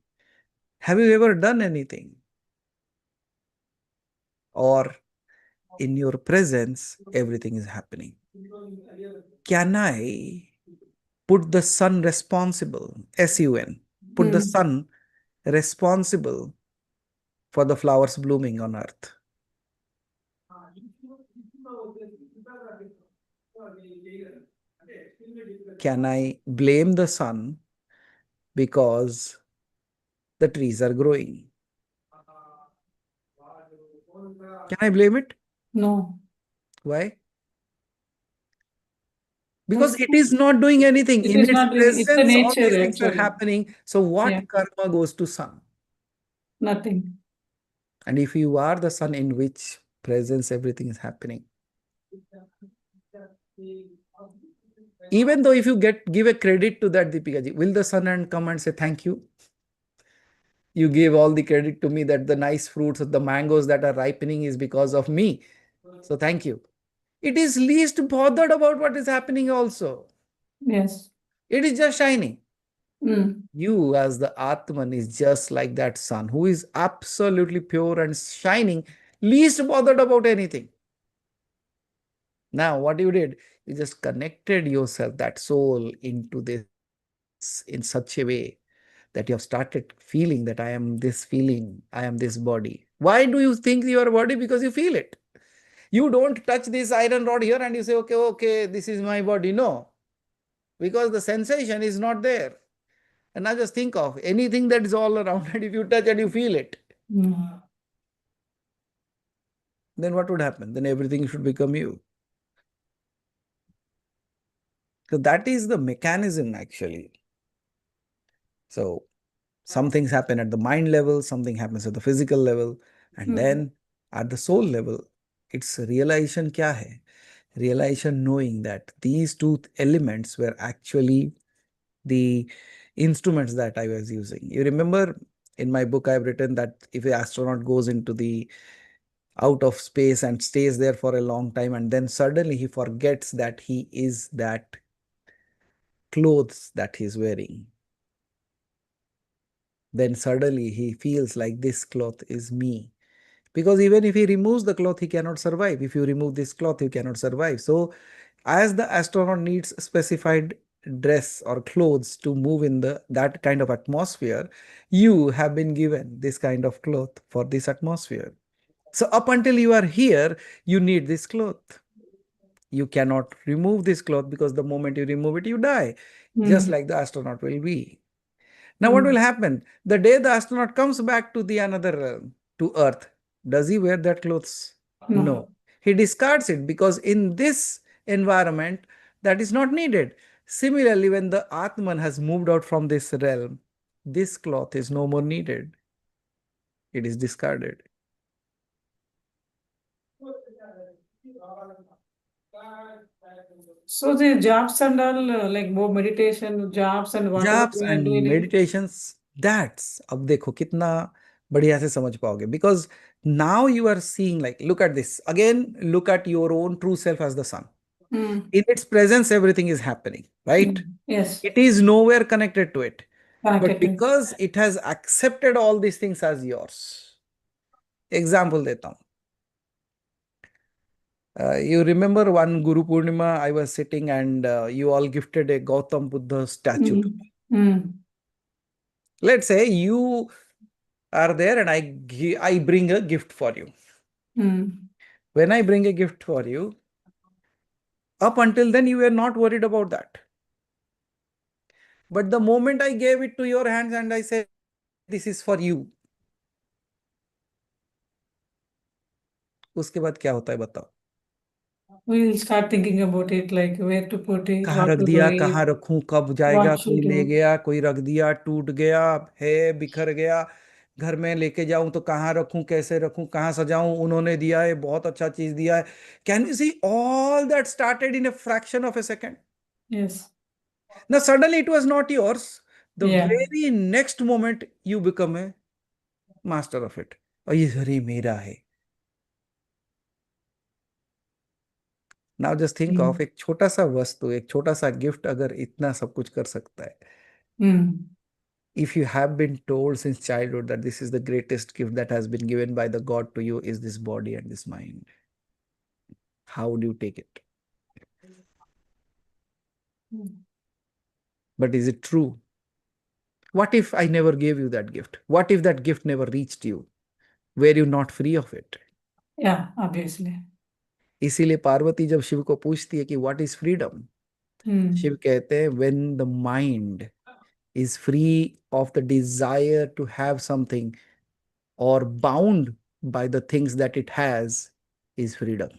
S2: Have you ever done anything? Or in your presence, everything is happening. Can I put the sun responsible, S-U-N, put the sun responsible for the flowers blooming on earth? Can I blame the sun because the trees are growing? Can I blame it?
S3: No.
S2: Why? Because it is not doing anything.
S3: It
S2: In
S3: is
S2: its
S3: not doing, it's the
S2: presence, all
S3: nature
S2: these things are
S3: actually.
S2: happening. So what
S3: Yeah.
S2: karma goes to sun?
S3: Nothing.
S2: And if you are the sun in which presence everything is happening, even though if you give a credit to that, Deepika ji, will the sun and come and say thank you? You gave all the credit to me that the nice fruits, the mangoes that are ripening is because of me. So thank you. It is least bothered about what is happening also.
S3: Yes.
S2: It is just shining. You as the Atman is just like that sun who is absolutely pure and shining, least bothered about anything. Now what you did, you just connected yourself, that soul, into this in such a way that you have started feeling that I am this feeling, I am this body. Why do you think you are a body? Because you feel it. You don't touch this iron rod here and you say, okay, this is my body. No, because the sensation is not there. And now just think of anything that is all around and if you touch and you feel it, then what would happen? Then everything should become you. So that is the mechanism actually. So some things happen at the mind level, something happens at the physical level, and then at the soul level, it's realization kya hai? Realization knowing that these two elements were actually the instruments that I was using. You remember in my book, I've written that if an astronaut goes into the out of space and stays there for a long time, and then suddenly he forgets that he is that clothes that he's wearing. then suddenly he feels like this cloth is me. Because even if he removes the cloth, he cannot survive. If you remove this cloth, you cannot survive. So, as the astronaut needs specified dress or clothes to move in that kind of atmosphere, you have been given this kind of cloth for this atmosphere. So, up until you are here, you need this cloth. You cannot remove this cloth because the moment you remove it, you die, just like the astronaut will be. Now, what will happen? The day the astronaut comes back to the another realm, to Earth, does he wear that clothes? No. He discards it because in this environment, that is not needed. Similarly, when the Atman has moved out from this realm, this cloth is no more needed. It is discarded.
S3: So the jobs and all, like more meditation, jobs and whatever
S2: Jobs
S3: we are
S2: and
S3: doing.
S2: meditations, that's अब देखो कितना बढ़िया से समझ पाओगे, because now you are seeing, like, look at this again, look at your own true self as the sun. In its presence everything is happening, right?
S3: Yes.
S2: It is nowhere connected to it, but
S3: Connected to it.
S2: because it has accepted all these things as yours. Example देता हूँ. You remember one Guru Purnima, I was sitting and you all gifted a Gautam Buddha statue to me. Let's say you are there and I bring a gift for you. When I bring a gift for you, up until then you were not worried about that. But the moment I gave it to your hands and I said, this is for you, उसके बाद क्या होता है बताओ?
S3: We'll start thinking about it, like where to put it,
S2: कहाँ
S3: what
S2: रख
S3: to do
S2: दिया,
S3: it,
S2: कहाँ रखूं, कब जाएगा,
S3: what
S2: कोई
S3: should
S2: ले
S3: do.
S2: गया, कोई रख दिया, टूट गया है, बिखर गया, घर में लेके जाऊं तो कहाँ रखूं, कैसे रखूं, कहाँ सजाऊं, उन्होंने दिया है, बहुत अच्छा चीज दिया है. Can you see all that started in a fraction of a second?
S3: Yes.
S2: Now suddenly it was not yours. The
S3: Yeah.
S2: very next moment you become a master of it. और ये अरे मेरा है. Now just think of एक छोटा सा वस्तु, एक छोटा सा गिफ्ट अगर इतना सब कुछ कर सकता है. If you have been told since childhood that this is the greatest gift that has been given by the God to you is this body and this mind, how do you take it? But is it true? What if I never gave you that gift? What if that gift never reached you? Were you not free of it?
S3: Yeah, obviously.
S2: इसीलिए पार्वती जब शिव को पूछती है कि what is freedom, Shiv कहते हैं when the mind is free of the desire to have something or bound by the things that it has, is freedom.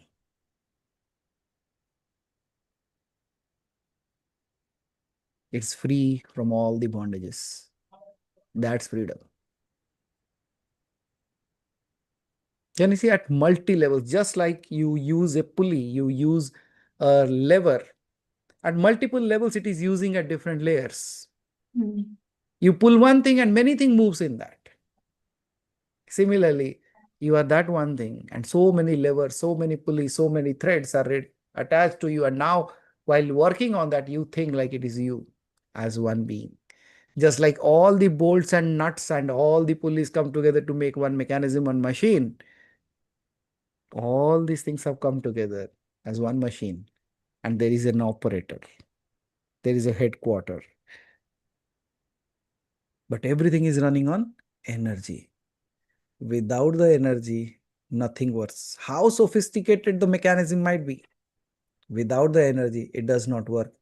S2: It's free from all the bondages. That's freedom. Can you see at multi levels, just like you use a pulley, you use a lever, at multiple levels it is using at different layers. You pull one thing and many things moves in that. Similarly, you are that one thing and so many levers, so many pulleys, so many threads are attached to you, and now while working on that you think like it is you as one being. Just like all the bolts and nuts and all the pulleys come together to make one mechanism, one machine, all these things have come together as one machine, and there is an operator, there is a headquarter, but everything is running on energy. Without the energy, nothing works. How sophisticated the mechanism might be, without the energy, it does not work.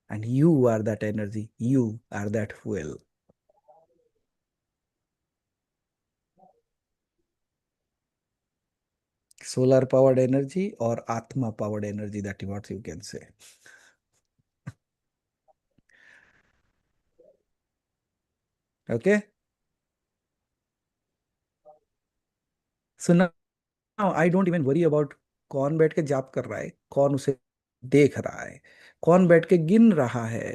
S2: And you are that energy, you are that fuel. Solar powered energy or Atma powered energy, that is what you can say. Okay? So now I don't even worry about कौन बैठ के जाप कर रहा है, कौन उसे देख रहा है, कौन बैठ के गिन रहा है.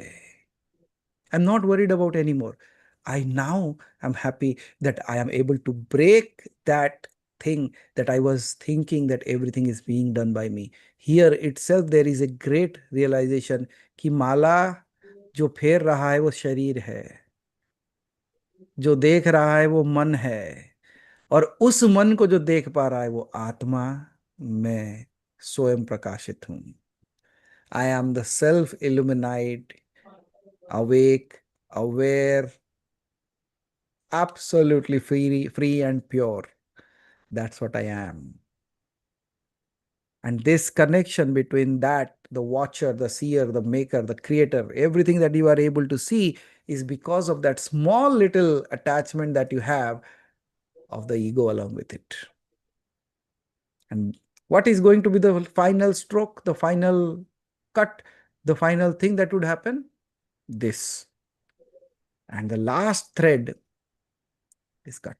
S2: I'm not worried about anymore. I now am happy that I am able to break that thing that I was thinking that everything is being done by me. Here itself there is a great realization कि माला जो फेर रहा है वो शरीर है. जो देख रहा है वो मन है, और उस मन को जो देख पा रहा है वो आत्मा, मैं स्वयं प्रकाशित हूं। I am the self illuminate, awake, aware, absolutely free and pure. That's what I am. And this connection between that, the watcher, the seer, the maker, the creator, everything that you are able to see is because of that small little attachment that you have of the ego along with it. And what is going to be the final stroke, the final cut, the final thing that would happen? This. And the last thread is cut.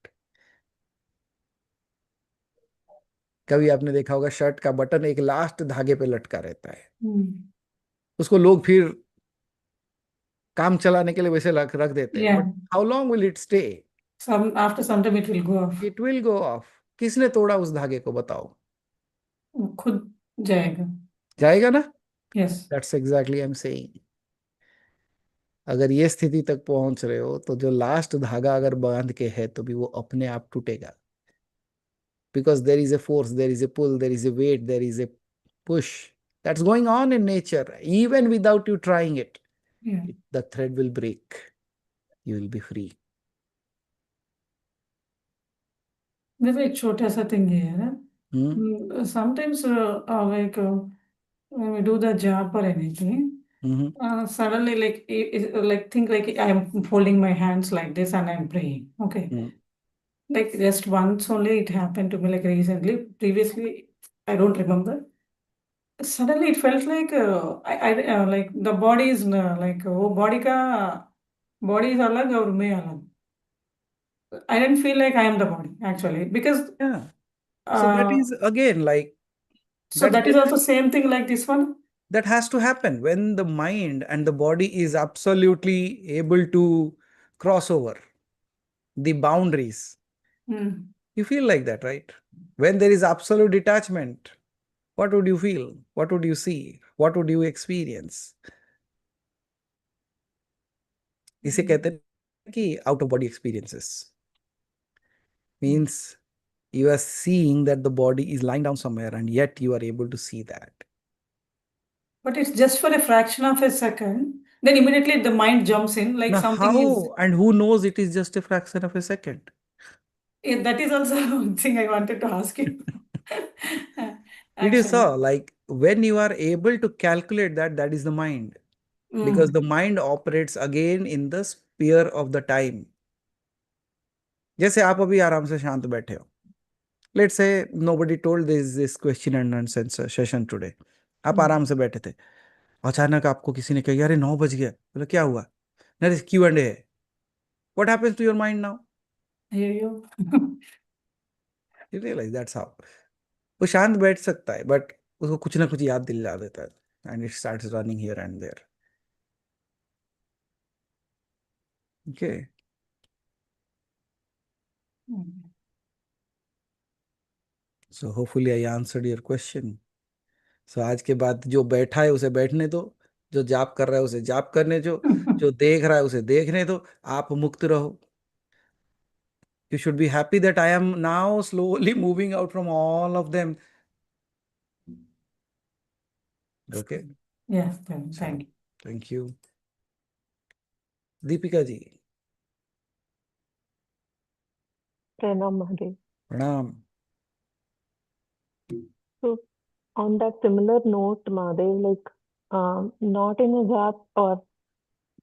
S2: कभी आपने देखा होगा shirt का button एक last धागे पे लटका रहता है, उसको लोग फिर काम चलाने के लिए वैसे रख देते हैं, but how long will it stay?
S3: After some time it will go off.
S2: It will go of. किसने तोड़ा उस धागे को, बताओ?
S3: खुद जाएगा.
S2: जाएगा ना?
S3: Yes.
S2: That's exactly I am saying. अगर ये स्थिति तक पहुंच रहे हो तो जो लास्ट धागा अगर बांध के है तो भी वो अपने आप टूटेगा. Because there is a force, there is a pull, there is a weight, there is a push that's going on in nature, even without you trying it.
S3: Yeah.
S2: The thread will break. You will be free.
S3: There's एक छोटा सा thing here. Sometimes like when we do the job or anything, suddenly like think like I'm folding my hands like this and I'm praying. Okay. Like just once only it happened to me like recently. Previously, I don't remember. Suddenly it felt like I like the body is like वो body is अलग और मैं अलग. I didn't feel like I am the body actually because
S2: Yeah. So that is again like
S3: so that is also same thing like this one.
S2: That has to happen when the mind and the body is absolutely able to cross over the boundaries. You feel like that, right? When there is absolute detachment, what would you feel? What would you see? What would you experience? इसे कहते हैं कि out of body experiences. Means you are seeing that the body is lying down somewhere and yet you are able to see that.
S3: But it's just for a fraction of a second. Then immediately the mind jumps in like
S2: now
S3: something
S2: how,
S3: is.
S2: And who knows it is just a fraction of a second?
S3: Yeah, that is also one thing I wanted to ask you.
S2: Did you saw like when you are able to calculate that, that is the mind. Because the mind operates again in the sphere of the time. जैसे आप अभी आराम से शांत बैठे हो. Let's say nobody told this question and answer session today. आप आराम से बैठे थे, अचानक आपको किसी ने कहा अरे 9 बज गया. बोले क्या हुआ? नहीं, Q&A है. What happens to your mind now?
S3: You
S2: realize that's how. वो शांत बैठ सकता है बट उसको कुछ ना कुछ याद दिला देता है and it starts running here and there. Okay. So hopefully I answered your question. So आज के बाद जो बैठा है उसे बैठने दो, जो जाप कर रहा है उसे जाप करने दो, जो देख रहा है उसे देखने दो, आप मुक्त रहो. You should be happy that I am now slowly moving out from all of them. Okay.
S3: Yes, thank you.
S2: Thank you. Deepika ji.
S4: Pranam Mahadev.
S2: Pranam.
S4: So on that similar note, Mahadev, like not in a gap, or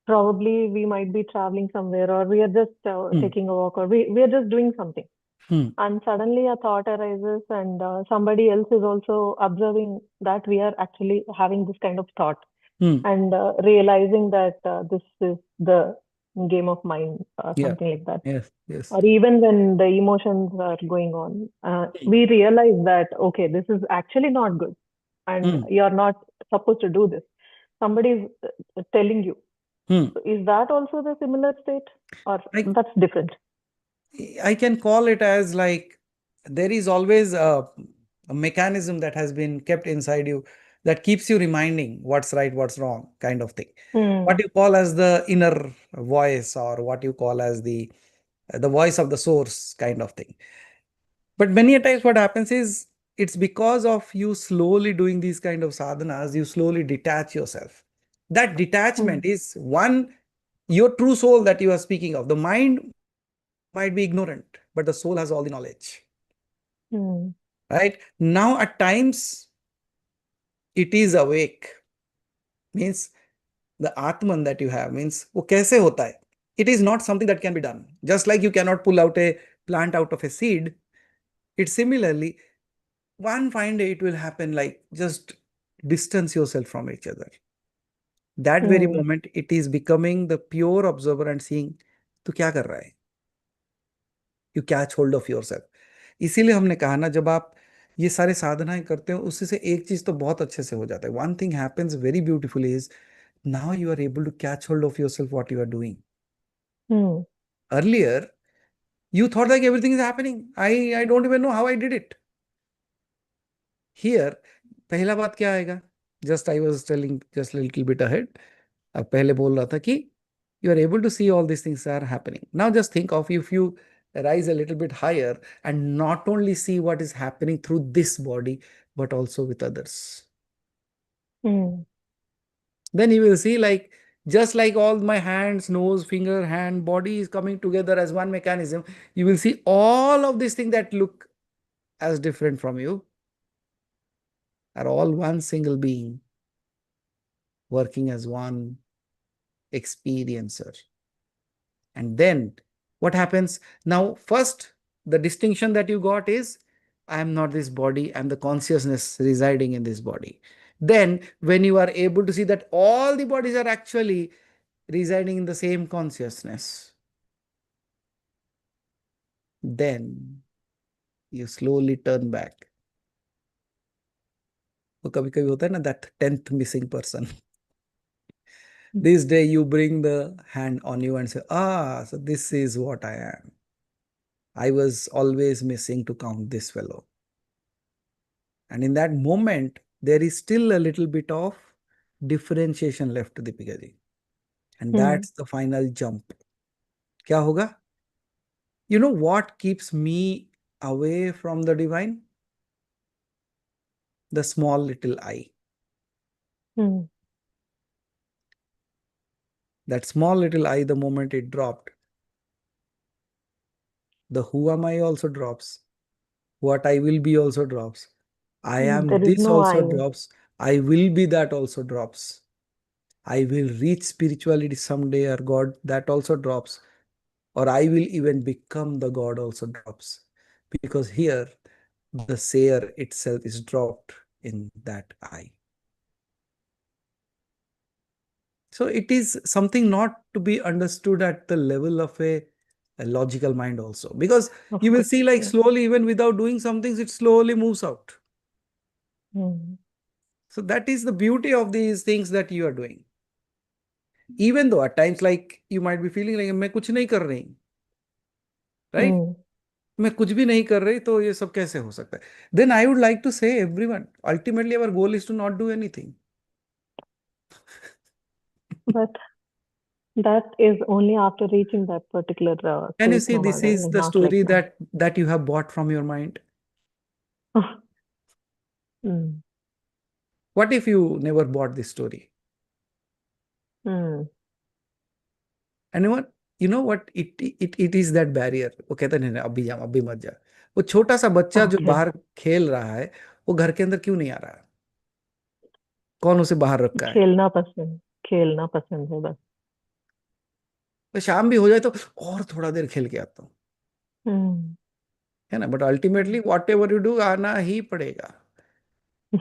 S4: probably we might be traveling somewhere, or we are just taking a walk, or we are just doing something. And suddenly a thought arises and somebody else is also observing that we are actually having this kind of thought and realizing that this is the game of mind, something like that.
S2: Yes.
S4: Or even when the emotions are going on, we realize that, okay, this is actually not good and you're not supposed to do this. Somebody is telling you. Is that also the similar state, or that's different?
S2: I can call it as like there is always a mechanism that has been kept inside you that keeps you reminding what's right, what's wrong, kind of thing.
S4: Hmm.
S2: What you call as the inner voice, or what you call as the voice of the source, kind of thing. But many a times what happens is, it's because of you slowly doing these kind of sadhanas, you slowly detach yourself. That detachment is one, your true soul that you are speaking of. The mind might be ignorant, but the soul has all the knowledge.
S4: Hmm.
S2: Right? Now, at times, it is awake. Means the Atman that you have, means वो कैसे होता है? It is not something that can be done. Just like you cannot pull out a plant out of a seed, it similarly, one fine day it will happen, like just distance yourself from each other. That very
S4: Hmm.
S2: moment, it is becoming the pure observer and seeing, तू क्या कर रहा है? You catch hold of yourself. इसीलिए हमने कहा ना, जब आप ये सारे साधनाएं करते हो, उससे से एक चीज तो बहुत अच्छे से हो जाता है. One thing happens very beautifully is, now you are able to catch hold of yourself what you are doing.
S4: Hmm.
S2: Earlier, you thought like everything is happening. I don't even know how I did it. Here, पहला बात क्या आएगा? Just I was telling just a little bit ahead. अब पहले बोल रहा था कि you are able to see all these things are happening. Now just think of if you rise a little bit higher and not only see what is happening through this body, but also with others.
S4: Hmm.
S2: Then you will see, like, just like all my hands, nose, finger, hand, body is coming together as one mechanism, you will see all of these things that look as different from you are all one single being working as one experiencer. And then what happens? Now, first, the distinction that you got is, I am not this body, I am the consciousness residing in this body. Then, when you are able to see that all the bodies are actually residing in the same consciousness, then you slowly turn back. तो कभी कभी होता है ना, that 10th missing person. This day you bring the hand on you and say, so this is what I am. I was always missing to count this fellow. And in that moment, there is still a little bit of differentiation left to Deepika ji. And that's the final jump. क्या होगा? You know what keeps me away from the divine? The small little I.
S4: Hmm.
S2: That small little I, the moment it dropped, the who am I also drops. What I will be also drops. I am
S4: There is
S2: this
S4: no
S2: also
S4: I.
S2: drops. I will be that also drops. I will reach spirituality someday, or God, that also drops. Or I will even become the God also drops. Because here, the sayer itself is dropped in that I. So it is something not to be understood at the level of a logical mind also. Because
S4: Of
S2: you will
S4: course.
S2: see, like,
S4: Yeah.
S2: slowly, even without doing some things, it slowly moves out.
S4: Hmm.
S2: So that is the beauty of these things that you are doing. Even though at times, like, you might be feeling like, मैं कुछ नहीं कर रही, right?
S4: Hmm.
S2: मैं कुछ भी नहीं कर रही, तो ये सब कैसे हो सकता है? Then I would like to say everyone, ultimately our goal is to not do anything.
S4: But that is only after reaching that particular
S2: Can you
S4: state,
S2: see, this
S4: Namade,
S2: is
S4: and
S2: the
S4: not like
S2: story
S4: now.
S2: that you have bought from your mind?
S4: Hmm.
S2: What if you never bought this story?
S4: Hmm.
S2: And you know what it is, that barrier. वो कहते नहीं नहीं, अभी जा, अभी मत जा. वो छोटा सा बच्चा जो
S4: Okay.
S2: बाहर खेल रहा है, वो घर के अंदर क्यों नहीं आ रहा है? कौन उसे बाहर रखा है?
S4: खेलना पसंद है बस.
S2: तो शाम भी हो जाए तो और थोड़ा देर खेल के आता हूँ,
S4: Hmm.
S2: है ना? But ultimately whatever you do, आना ही पड़ेगा.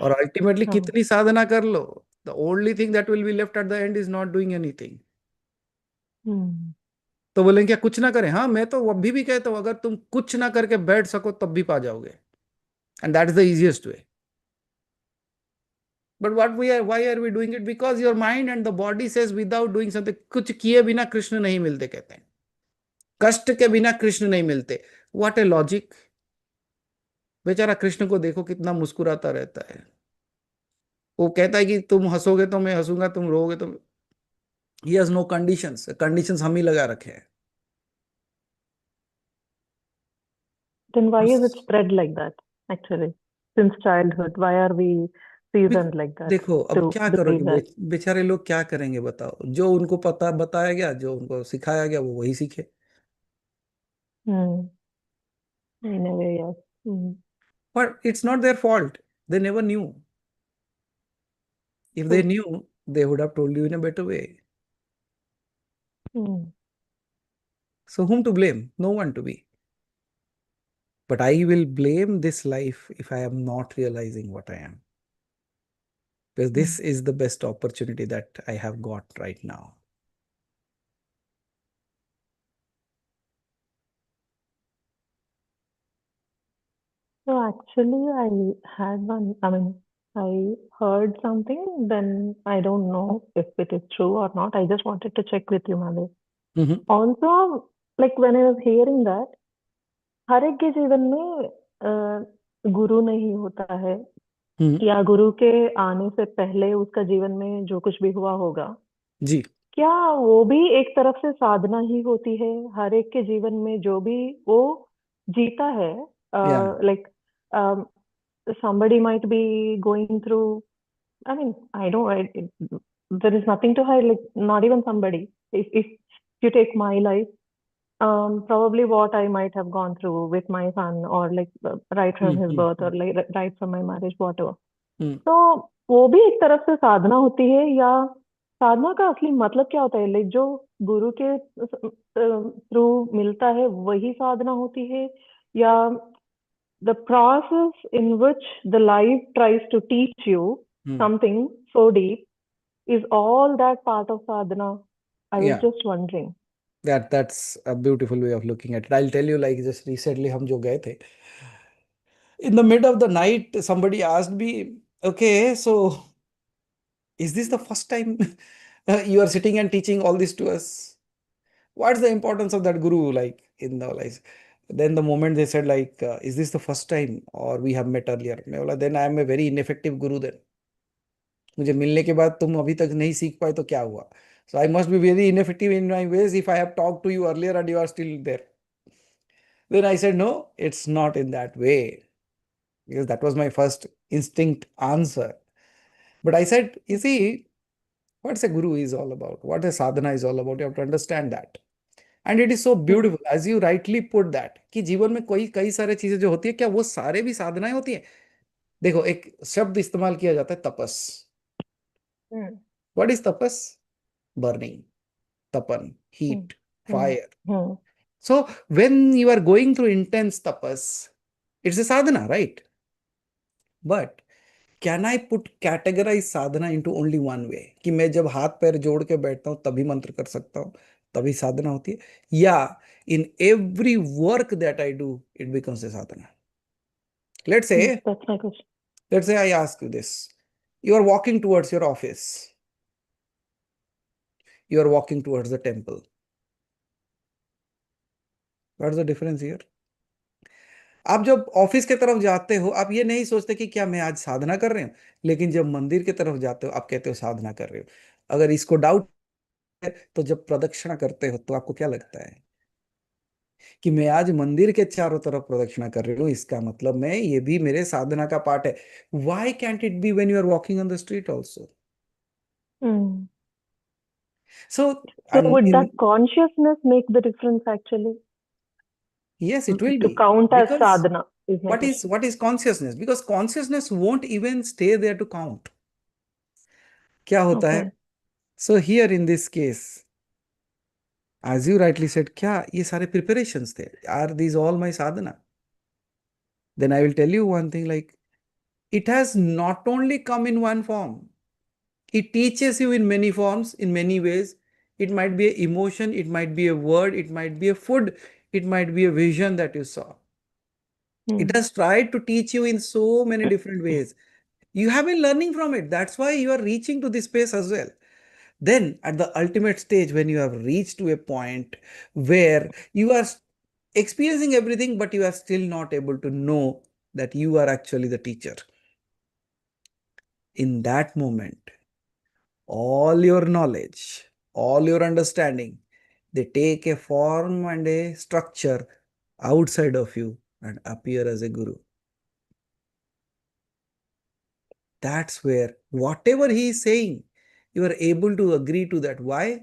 S2: और अल्टीमेटली
S4: हाँ.
S2: कितनी साधना कर लो, the only thing that will be left at the end is not doing anything.
S4: Hmm.
S2: तो बोलेंगे क्या कुछ ना करें? हाँ, मैं तो अभी भी कहता हूँ, अगर तुम कुछ ना करके बैठ सको तब भी पा जाओगे. And that is the easiest way. But why are we doing it? Because your mind and the body says without doing something, कुछ किए बिना कृष्ण नहीं मिलते, कहते हैं. कष्ट के बिना कृष्ण नहीं मिलते. What A logic. बेचारा कृष्ण को देखो कितना मुस्कुराता रहता है. वो कहता है कि तुम हंसोगे तो मैं हंसूंगा, तुम रोओगे तो। He has no conditions, conditions हम ही लगा रखे हैं।
S4: Then why is it
S2: बस
S4: spread like that, actually? Since childhood, why are we
S2: bay-
S4: seasoned like that
S2: देखो अब
S4: to
S2: क्या करोगे,
S4: believe that?
S2: बेचारे लोग क्या करेंगे बताओ, जो उनको पता बताया गया, जो उनको सिखाया गया वो वही सीखे।
S4: Hmm. In a way, yes. Hmm.
S2: But it's not their fault, they never knew. If they
S4: True.
S2: knew, they would have told you in a better way.
S4: Hmm.
S2: So whom to blame? No one to be. But I will blame this life if I am not realizing what I am. Because
S4: Hmm.
S2: this is the best opportunity that I have got right now.
S4: So actually, I heard something, then I don't know if it is true or not. I just wanted to check with you, Madhu.
S2: Mhm.
S4: Also, like when I was hearing that, हर एक के जीवन में गुरु नहीं होता है,
S2: Mhm.
S4: या गुरु के आने से पहले उसका जीवन में जो कुछ भी हुआ होगा,
S2: जी।
S4: क्या वो भी एक तरफ से साधना ही होती है? हर एक के जीवन में जो भी वो जीता है,
S2: Yeah.
S4: Like somebody might be going through, I mean, I don't, there is nothing to hide, like not even somebody. If you take my life, probably what I might have gone through with my son, or like right from his birth, or like right from my marriage, whatever.
S2: Mhm.
S4: तो वो भी एक तरफ से साधना होती है, या साधना का असली मतलब क्या होता है? लाइक जो गुरु के थ्रू मिलता है वही साधना होती है, या the process in which the life tries to teach you
S2: Mhm.
S4: something so deep, is all that part of sadhana? I was
S2: Yeah.
S4: just wondering.
S2: That's a beautiful way of looking at it. I'll tell you, like just recently हम जो गए थे, in the mid of the night, somebody asked me, okay, so is this the first time you are sitting and teaching all this to us? What's the importance of that guru like in our lives? Then the moment they said like, is this the first time or we have met earlier? मैं बोला, then I am a very ineffective guru then. मुझे मिलने के बाद तुम अभी तक नहीं सीख पाए तो क्या हुआ? So I must be very ineffective in my ways if I have talked to you earlier and you are still there. Then I said, no, it's not in that way. Because that was my first instinct answer. But I said, you see, what's a guru is all about, what a sadhana is all about, you have to understand that. And it is so
S4: Hmm.
S2: Beautiful as you rightly put that कि जीवन में कोई कई सारे चीजें जो होती है, क्या वो सारे भी साधनाएं होती हैं? देखो एक शब्द इस्तेमाल किया जाता है, तपस।
S4: Hmm.
S2: What is tapas? Burning, tapan,
S4: Hmm.
S2: Heat,
S4: Hmm.
S2: Fire.
S4: Hmm.
S2: So when you are going through intense tapas, it's a sadhana, right? But can I put categorize sadhana into only one way कि मैं जब हाथ पैर जोड़ के बैठता हूं तभी मंत्र कर सकता हूं, तभी साधना होती है? या in every work that I do it becomes a sadhana? let's
S4: Hmm.
S2: say
S4: That's my question.
S2: let's say I ask you this: you are walking towards your office, you are walking towards the temple. What's the difference here? आप जब office के तरफ जाते हो आप ये नहीं सोचते कि क्या मैं आज साधना कर रहे हूं, लेकिन जब मंदिर की तरफ जाते हो आप कहते हो साधना कर रहे हो। अगर इसको डाउट है तो जब प्रदक्षिणा करते हो तो आपको क्या लगता है कि मैं आज मंदिर के चारों तरफ प्रदक्षिणा कर रही हूँ, इसका मतलब मैं ये भी मेरे साधना का पार्ट है। Why can't it be when you are walking on the street also?
S4: Hmm.
S2: So
S4: So would
S2: in
S4: that consciousness make the difference actually,
S2: yes, it will
S4: to
S2: be,
S4: count as
S2: because
S4: sadhana, is my question.
S2: what is consciousness? Because consciousness won't even stay there to count. क्या होता है?
S4: Okay.
S2: So here in this case, as you rightly said, क्या ये सारे preparations थे? Are these all my sadhana? Then I will tell you one thing, like it has not only come in one form. It teaches you in many forms, in many ways. It might be an emotion, it might be a word, it might be a food, it might be a vision that you saw. It
S4: Hmm.
S2: has tried to teach you in so many different ways. You have been learning from it. That's why you are reaching to this space as well. Then, at the ultimate stage, when you have reached to a point where you are experiencing everything, but you are still not able to know that you are actually the teacher. In that moment, all your knowledge, all your understanding, they take a form and a structure outside of you and appear as a guru. That's where whatever he is saying, you are able to agree to that. Why?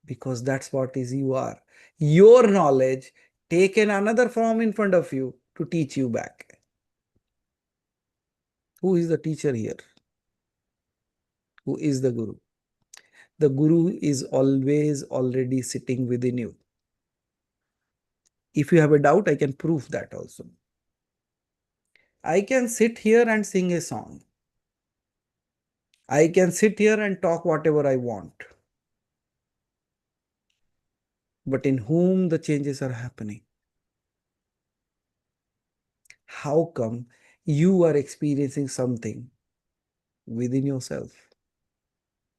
S2: Because that's what is you are. Your knowledge taken another form in front of you to teach you back. Who is the teacher here? Who is the guru? The guru is always already sitting within you. If you have a doubt, I can prove that also. I can sit here and sing a song. I can sit here and talk whatever I want. But in whom the changes are happening? How come you are experiencing something within yourself?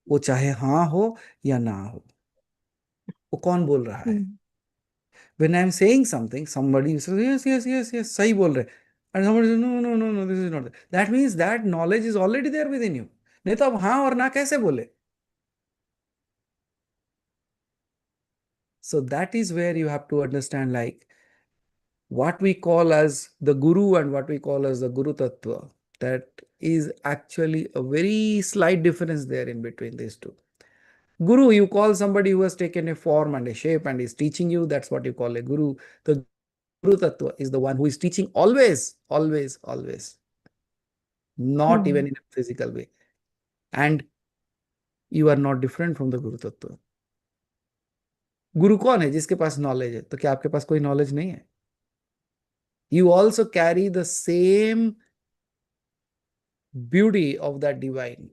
S2: वो चाहे हाँ हो या ना हो, वो कौन बोल रहा है? When I am saying something, somebody says, yes, सही बोल रहे. And somebody says, no, this is not. That means that knowledge is already there within you. नहीं तो अब हाँ और ना कैसे बोले? So that is where you have to understand, like, what we call as the guru and what we call as the guru tattva. That is actually a very slight difference there in between these two. Guru, you call somebody who has taken a form and a shape and is teaching you. That's what you call a guru. The Guru Tattva is the one who is teaching always, not even in a physical way. And you are not different from the Guru Tattva. गुरु कौन है? जिसके पास knowledge है. तो क्या आपके पास कोई knowledge नहीं है? You also carry the same beauty of that divine.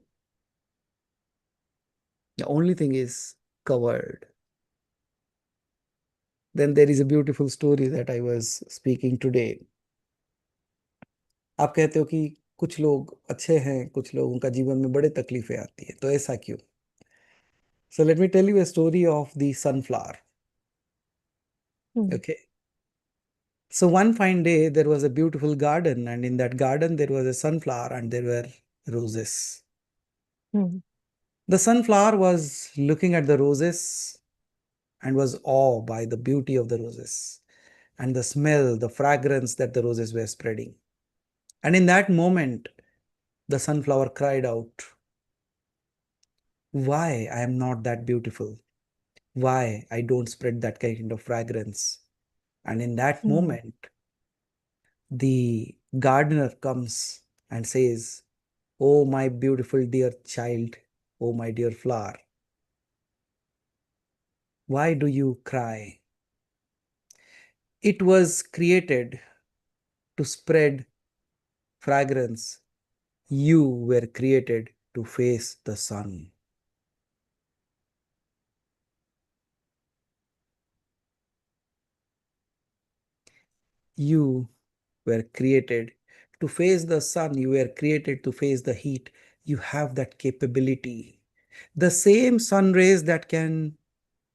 S2: The only thing is covered. Then there is a beautiful story that I was speaking today. आप कहते हो कि कुछ लोग अच्छे हैं, कुछ लोगों का जीवन में बड़े तकलीफें आती है, तो ऐसा क्यों? So let me tell you a story of the sunflower. Okay. So one fine day, there was a beautiful garden, and in that garden, there was a sunflower and there were roses. The sunflower was looking at the roses and was awed by the beauty of the roses and the smell, the fragrance that the roses were spreading. And in that moment, the sunflower cried out, "Why I am not that beautiful? Why I don't spread that kind of fragrance?" And in that moment, the gardener comes and says, "Oh, my beautiful dear child, oh, my dear flower, why do you cry? It was created to spread fragrance. You were created to face the sun." You were created to face the sun. You were created to face the heat. You have that capability. The same sun rays that can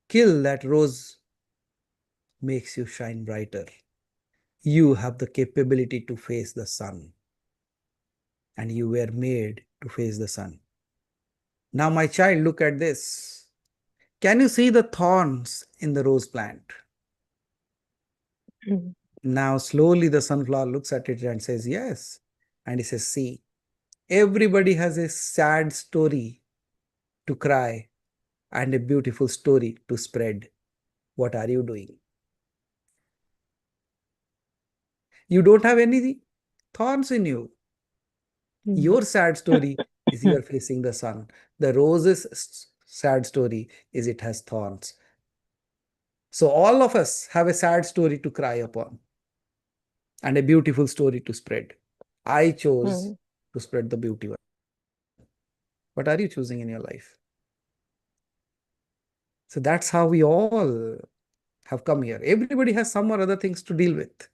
S2: kill that rose makes you shine brighter. You have the capability to face the sun. And you were made to face the sun. Now, my child, look at this. Can you see the thorns in the rose plant? Now, slowly the sunflower looks at it and says, yes. And he says, see, everybody has a sad story to cry and a beautiful story to spread. What are you doing? You don't have any thorns in you. Your sad story is you are facing the sun. The rose's sad story is it has thorns. So all of us have a sad story to cry upon and a beautiful story to spread. I chose to spread the beauty one. What are you choosing in your life? So that's how we all have come here. Everybody has some or other things to deal with.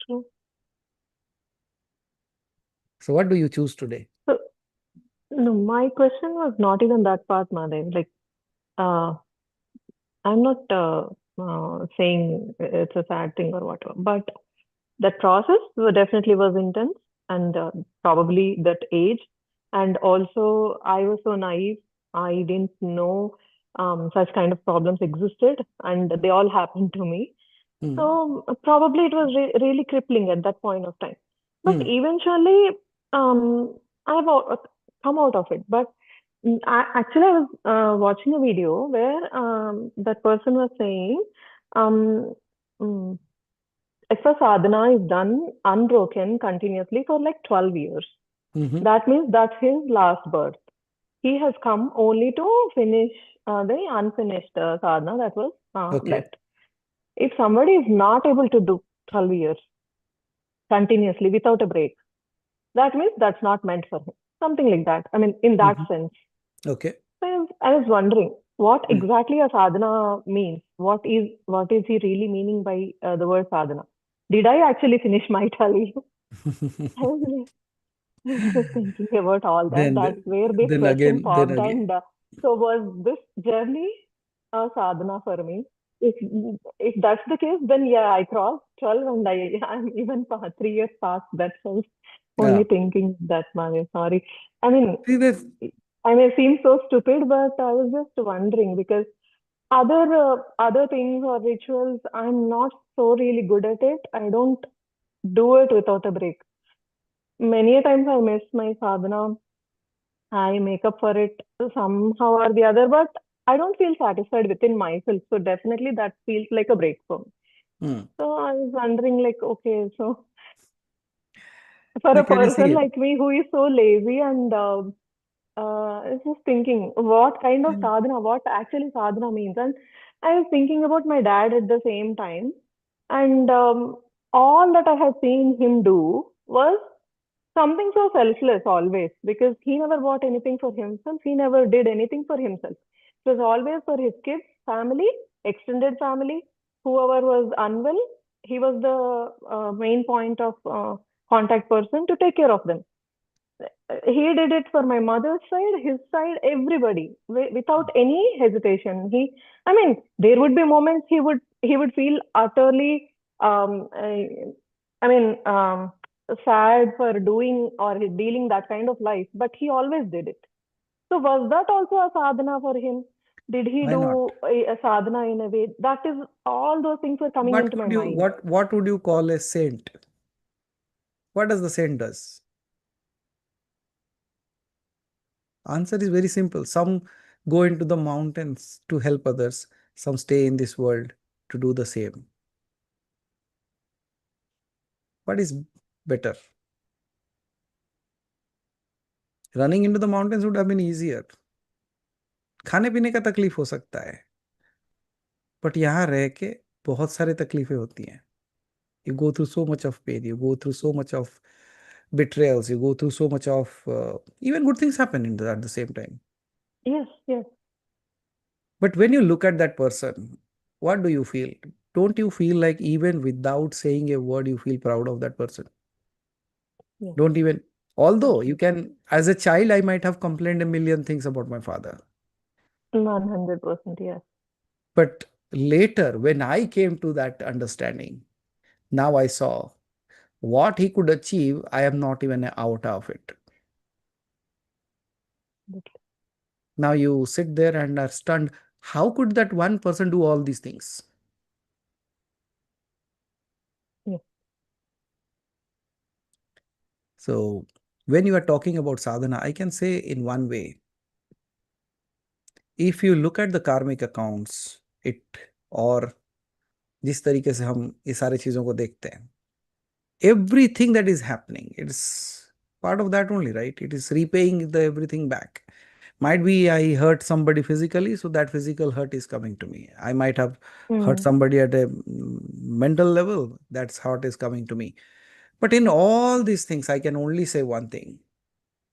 S4: True.
S2: So what do you choose today?
S4: So, no, my question was not even that part, Madhav. Like, I'm not saying it's a sad thing or whatever, but that process definitely was intense. and probably that age. And also, I was so naive. I didn't know such kind of problems existed, and they all happened to me.
S2: Hmm.
S4: So probably it was really crippling at that point of time. But
S2: Hmm.
S4: eventually, I've come out of it. But actually, I was watching a video where that person was saying, um, mm, if a sadhana is done unbroken continuously for like 12 years,
S2: Mhm.
S4: that means that's his last birth. He has come only to finish the unfinished sadhana that was
S2: Okay.
S4: left. If somebody is not able to do 12 years continuously without a break, that means that's not meant for him. Something like that. I mean, in that
S2: Mhm.
S4: sense.
S2: Okay.
S4: I was wondering what
S2: Hmm.
S4: exactly a sadhana means. What is he really meaning by the word sadhana? Did I actually finish my tally? I was just thinking about all that. That's where this
S2: then
S4: question
S2: again, then
S4: popped.
S2: again.
S4: And so was this journey a sadhana for me? If that's the case, then yeah, I crossed 12 and I'm even 3 years past that. So only
S2: Yeah.
S4: thinking that, man. Sorry. I mean,
S2: See,
S4: I may seem so stupid, but I was just wondering because other things or rituals, I'm not so really good at it. I don't do it without a break. Many a times I miss my sadhana. I make up for it somehow or the other, but I don't feel satisfied within myself. So definitely that feels like a break for me.
S2: Hmm.
S4: So I was wondering, like, okay, so for
S2: Now
S4: a
S2: can you see
S4: person
S2: it?
S4: like me who is so lazy and I was just thinking what kind of
S2: Hmm.
S4: sadhana, what actually sadhana means. And I was thinking about my dad at the same time. And all that I had seen him do was something so selfless always, because he never bought anything for himself. He never did anything for himself. It was always for his kids, family, extended family, whoever was unwell. He was the main point of contact person to take care of them. He did it for my mother's side, his side, everybody, without any hesitation. I mean, there would be moments he would feel utterly, I mean, sad for doing or dealing that kind of life, but he always did it. So was that also a sadhana for him? Did he
S2: Why not?
S4: do a sadhana in a way? That is, all those things were coming
S2: What
S4: into my
S2: would you
S4: mind.
S2: what would you call a saint? What does the saint does? Answer is very simple. Some go into the mountains to help others. Some stay in this world to do the same. What is better? Running into the mountains would have been easier. खाने पीने का तकलीफ हो सकता है, but यहाँ रह के बहुत सारे तकलीफें होती हैं. You go through so much of pain. You go through so much of betrayals. You go through so much of even good things happen at the same time.
S4: Yes, yes.
S2: But when you look at that person, what do you feel? Don't you feel like even without saying a word, you feel proud of that person?
S4: Yes.
S2: Don't even, although you can, as a child, I might have complained a million things about my father.
S4: 100%, yes.
S2: But later, when I came to that understanding, now I saw what he could achieve. I am not even out of it. Now you sit there and are stunned. How could that one person do all these things?
S4: Yes.
S2: So when you are talking about sadhana, I can say in one way, if you look at the karmic accounts, it or जिस तरीके से हम ये सारी चीजों को देखते हैं, everything that is happening, it's part of that only, right? It is repaying the everything back. Might be I hurt somebody physically, so that physical hurt is coming to me. I might have hurt somebody at a mental level, that's how it is coming to me. But in all these things, I can only say one thing.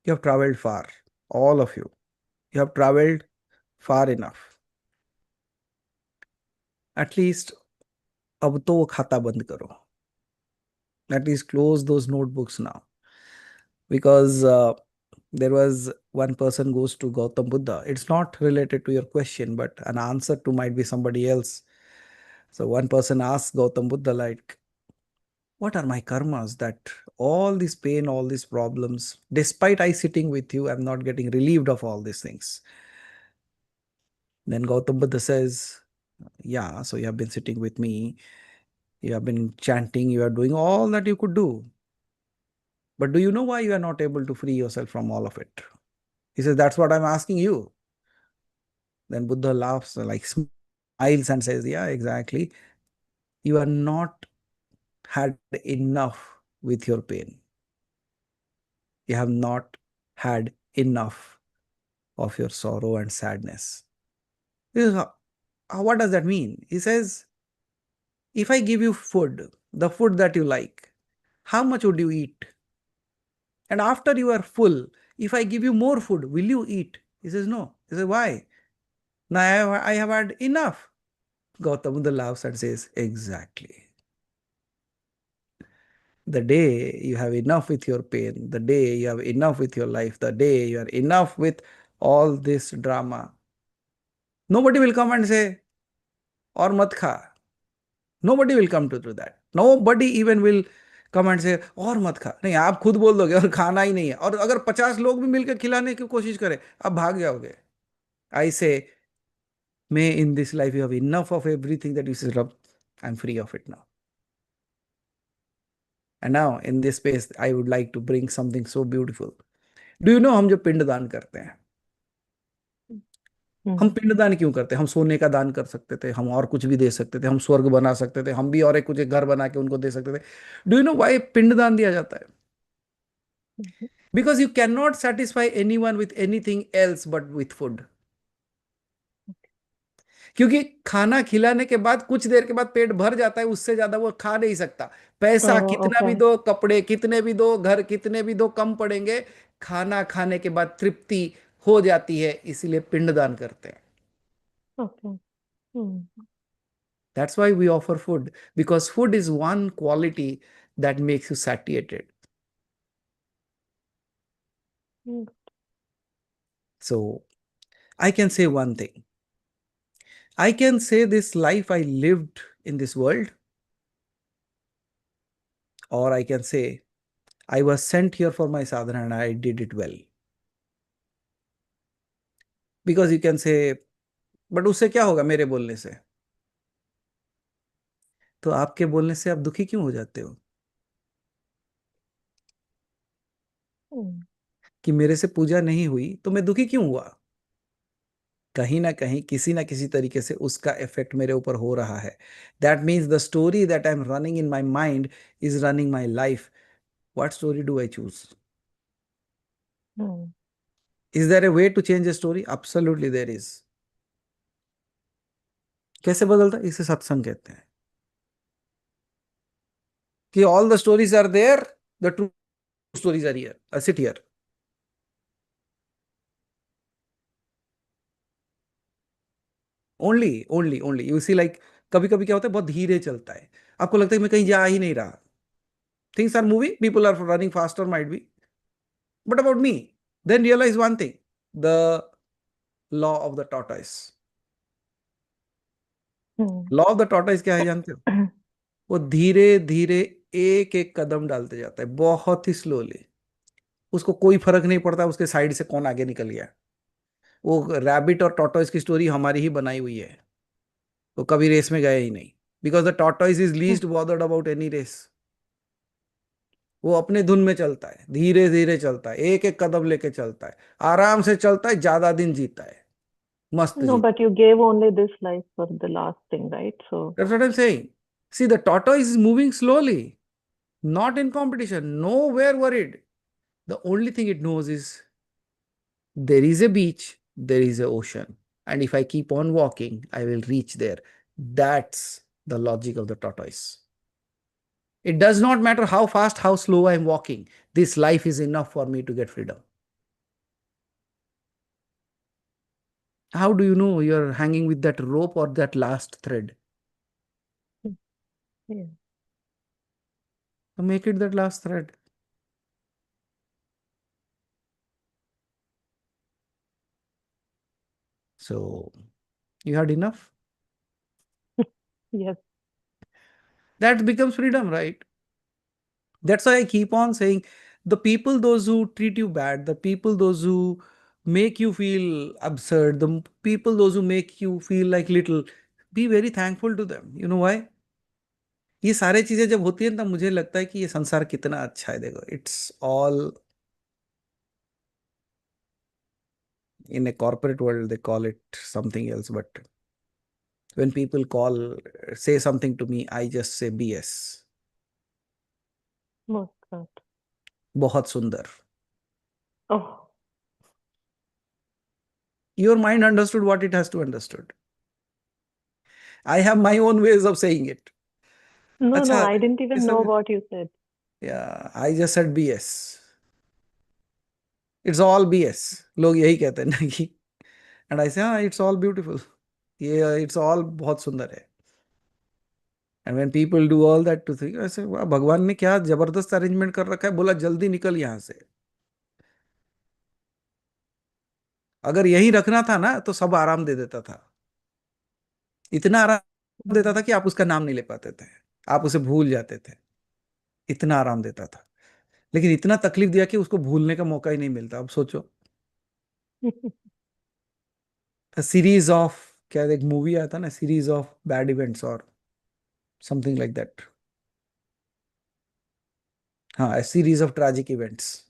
S2: You have traveled far, all of you. You have traveled far enough. At least अब तो वो खाता बंद करो. At least close those notebooks now. Because there was one person goes to Gautam Buddha. It's not related to your question, but an answer to might be somebody else. So one person asks Gautam Buddha, like, what are my karmas that all this pain, all these problems, despite I sitting with you, I'm not getting relieved of all these things. Then Gautam Buddha says, yeah, so you have been sitting with me, you have been chanting, you are doing all that you could do. But do you know why you are not able to free yourself from all of it? He says, that's what I'm asking you. Then Buddha laughs, like smiles and says, yeah, exactly. You are not had enough with your pain. You have not had enough of your sorrow and sadness. What does that mean? He says, if I give you food, the food that you like, how much would you eat? And after you are full, if I give you more food, will you eat? He says, no. He says, why? Now I have had enough. Gautam Buddha laughs and says, exactly. The day you have enough with your pain, the day you have enough with your life, the day you are enough with all this drama, nobody will come and say, or mat kha. Nobody will come to do that. Nobody even will come and say, और मत खा. नहीं, आप खुद बोल दोगे और खाना ही नहीं है. और अगर 50 लोग भी मिलकर खिलाने की कोशिश करें, आप भाग जाओगे. I say, may in this life you have enough of everything that you say, Rab, I'm free of it now. And now in this space, I would like to bring something so beautiful. Do you know हम जो पिंडदान करते हैं, हम पिंडदान क्यों करते हैं? हम सोने का दान कर सकते थे, हम और कुछ भी दे सकते थे, हम स्वर्ग बना सकते थे, हम भी और एक कुछ एक घर बना के उनको दे सकते थे. डू यू नो व्हाई पिंडदान दिया जाता है? Because you cannot satisfy anyone with anything else but with food. क्योंकि खाना खिलाने के बाद कुछ देर के बाद पेट भर जाता है, उससे ज्यादा वो खा नहीं सकता. पैसा कितना भी दो, कपड़े कितने भी दो, घर कितने भी दो, कम पड़ेंगे. खाना खाने के बाद तृप्ति हो जाती है, इसलिए पिंडदान करते हैं.
S4: Okay.
S2: That's why we offer food, because food is one quality that makes you satiated. So I can say one thing. I can say this life I lived in this world, or I can say I was sent here for my sadhana and I did it well. Because you can say, but उससे क्या होगा मेरे बोलने से? तो आपके बोलने से आप दुखी क्यों हो जाते हो? कि मेरे से पूजा नहीं हुई तो मैं दुखी क्यों हुआ? कहीं ना कहीं किसी ना किसी तरीके से उसका इफेक्ट मेरे ऊपर हो रहा है. That means the story that I am running in my mind is running my life. What story do I choose? Is there a way to change a story? Absolutely there is. कैसे बदलता है? इसे सत्संग कहते हैं. कि all the stories are there, the true stories are here. I sit here. Only you see, like कभी कभी क्या होता है, बहुत धीरे चलता है, आपको लगता है मैं कहीं जा ही नहीं रहा. Things are moving, people are running faster might be, but about me. Then realize one thing, the law of the tortoise. Law of the tortoise क्या है जानते हो? वो धीरे धीरे एक एक कदम डालते जाता है, बहुत ही स्लोली. उसको कोई फर्क नहीं पड़ता उसके साइड से कौन आगे निकल गया. वो रैबिट और टॉर्टोइस की स्टोरी हमारी ही बनाई हुई है. वो कभी रेस में गए ही नहीं. Because the tortoise is least bothered about any race. वो अपने धुन में चलता है, धीरे धीरे चलता है, एक एक कदम लेके चलता है, आराम से चलता है, ज्यादा दिन जीता है, मस्त
S4: No,
S2: जीता
S4: but you gave only this life for the last thing, right? So
S2: है. That's what I'm saying. See, the tortoise is moving slowly, not in competition, nowhere worried. The only thing it knows is there is a beach, there is an ocean, and if I keep on walking, I will reach there. That's the logic of the tortoise. It does not matter how fast, how slow I am walking. This life is enough for me to get freedom. How do you know you're hanging with that rope or that last thread?
S4: yeah.
S2: So make it that last thread. So you had enough?
S4: Yes.
S2: That becomes freedom, right? That's why I keep on saying, the people, those who treat you bad, the people, those who make you feel absurd, the people, those who make you feel like little, be very thankful to them. You know why? ये सारे चीजें जब होती हैं तब मुझे लगता है कि ये संसार कितना अच्छा है. देखो, it's all in a corporate world they call it something else, but when people say something to me, I just say BS.
S4: What's that?
S2: बहुत सुंदर.
S4: Oh,
S2: Your mind understood what it has to understood. I have my own ways of saying it.
S4: no,
S2: अच्छा,
S4: I didn't even know what you said.
S2: Yeah, I just said BS. It's all BS. लोग यही कहते हैं ना कि, and I say, it's all beautiful. Yeah, it's all बहुत सुंदर है. And when people do all that to think, I say, वाह, भगवान ने क्या जबरदस्त अरेंजमेंट कर रखा है. बोला जल्दी निकल यहाँ से. अगर यही रखना था ना तो सब आराम दे देता था. इतना आराम देता था कि आप उसका नाम नहीं ले पाते थे, आप उसे भूल जाते थे. इतना आराम देता था, लेकिन इतना तकलीफ दिया कि उसको भूलने का मौका ही नहीं मिलता. अब सोचो, सीरीज ऑफ, क्या एक मूवी आया था ना, सीरीज ऑफ बैड इवेंट्स और समथिंग लाइक दैट. हाँ, series of tragic events.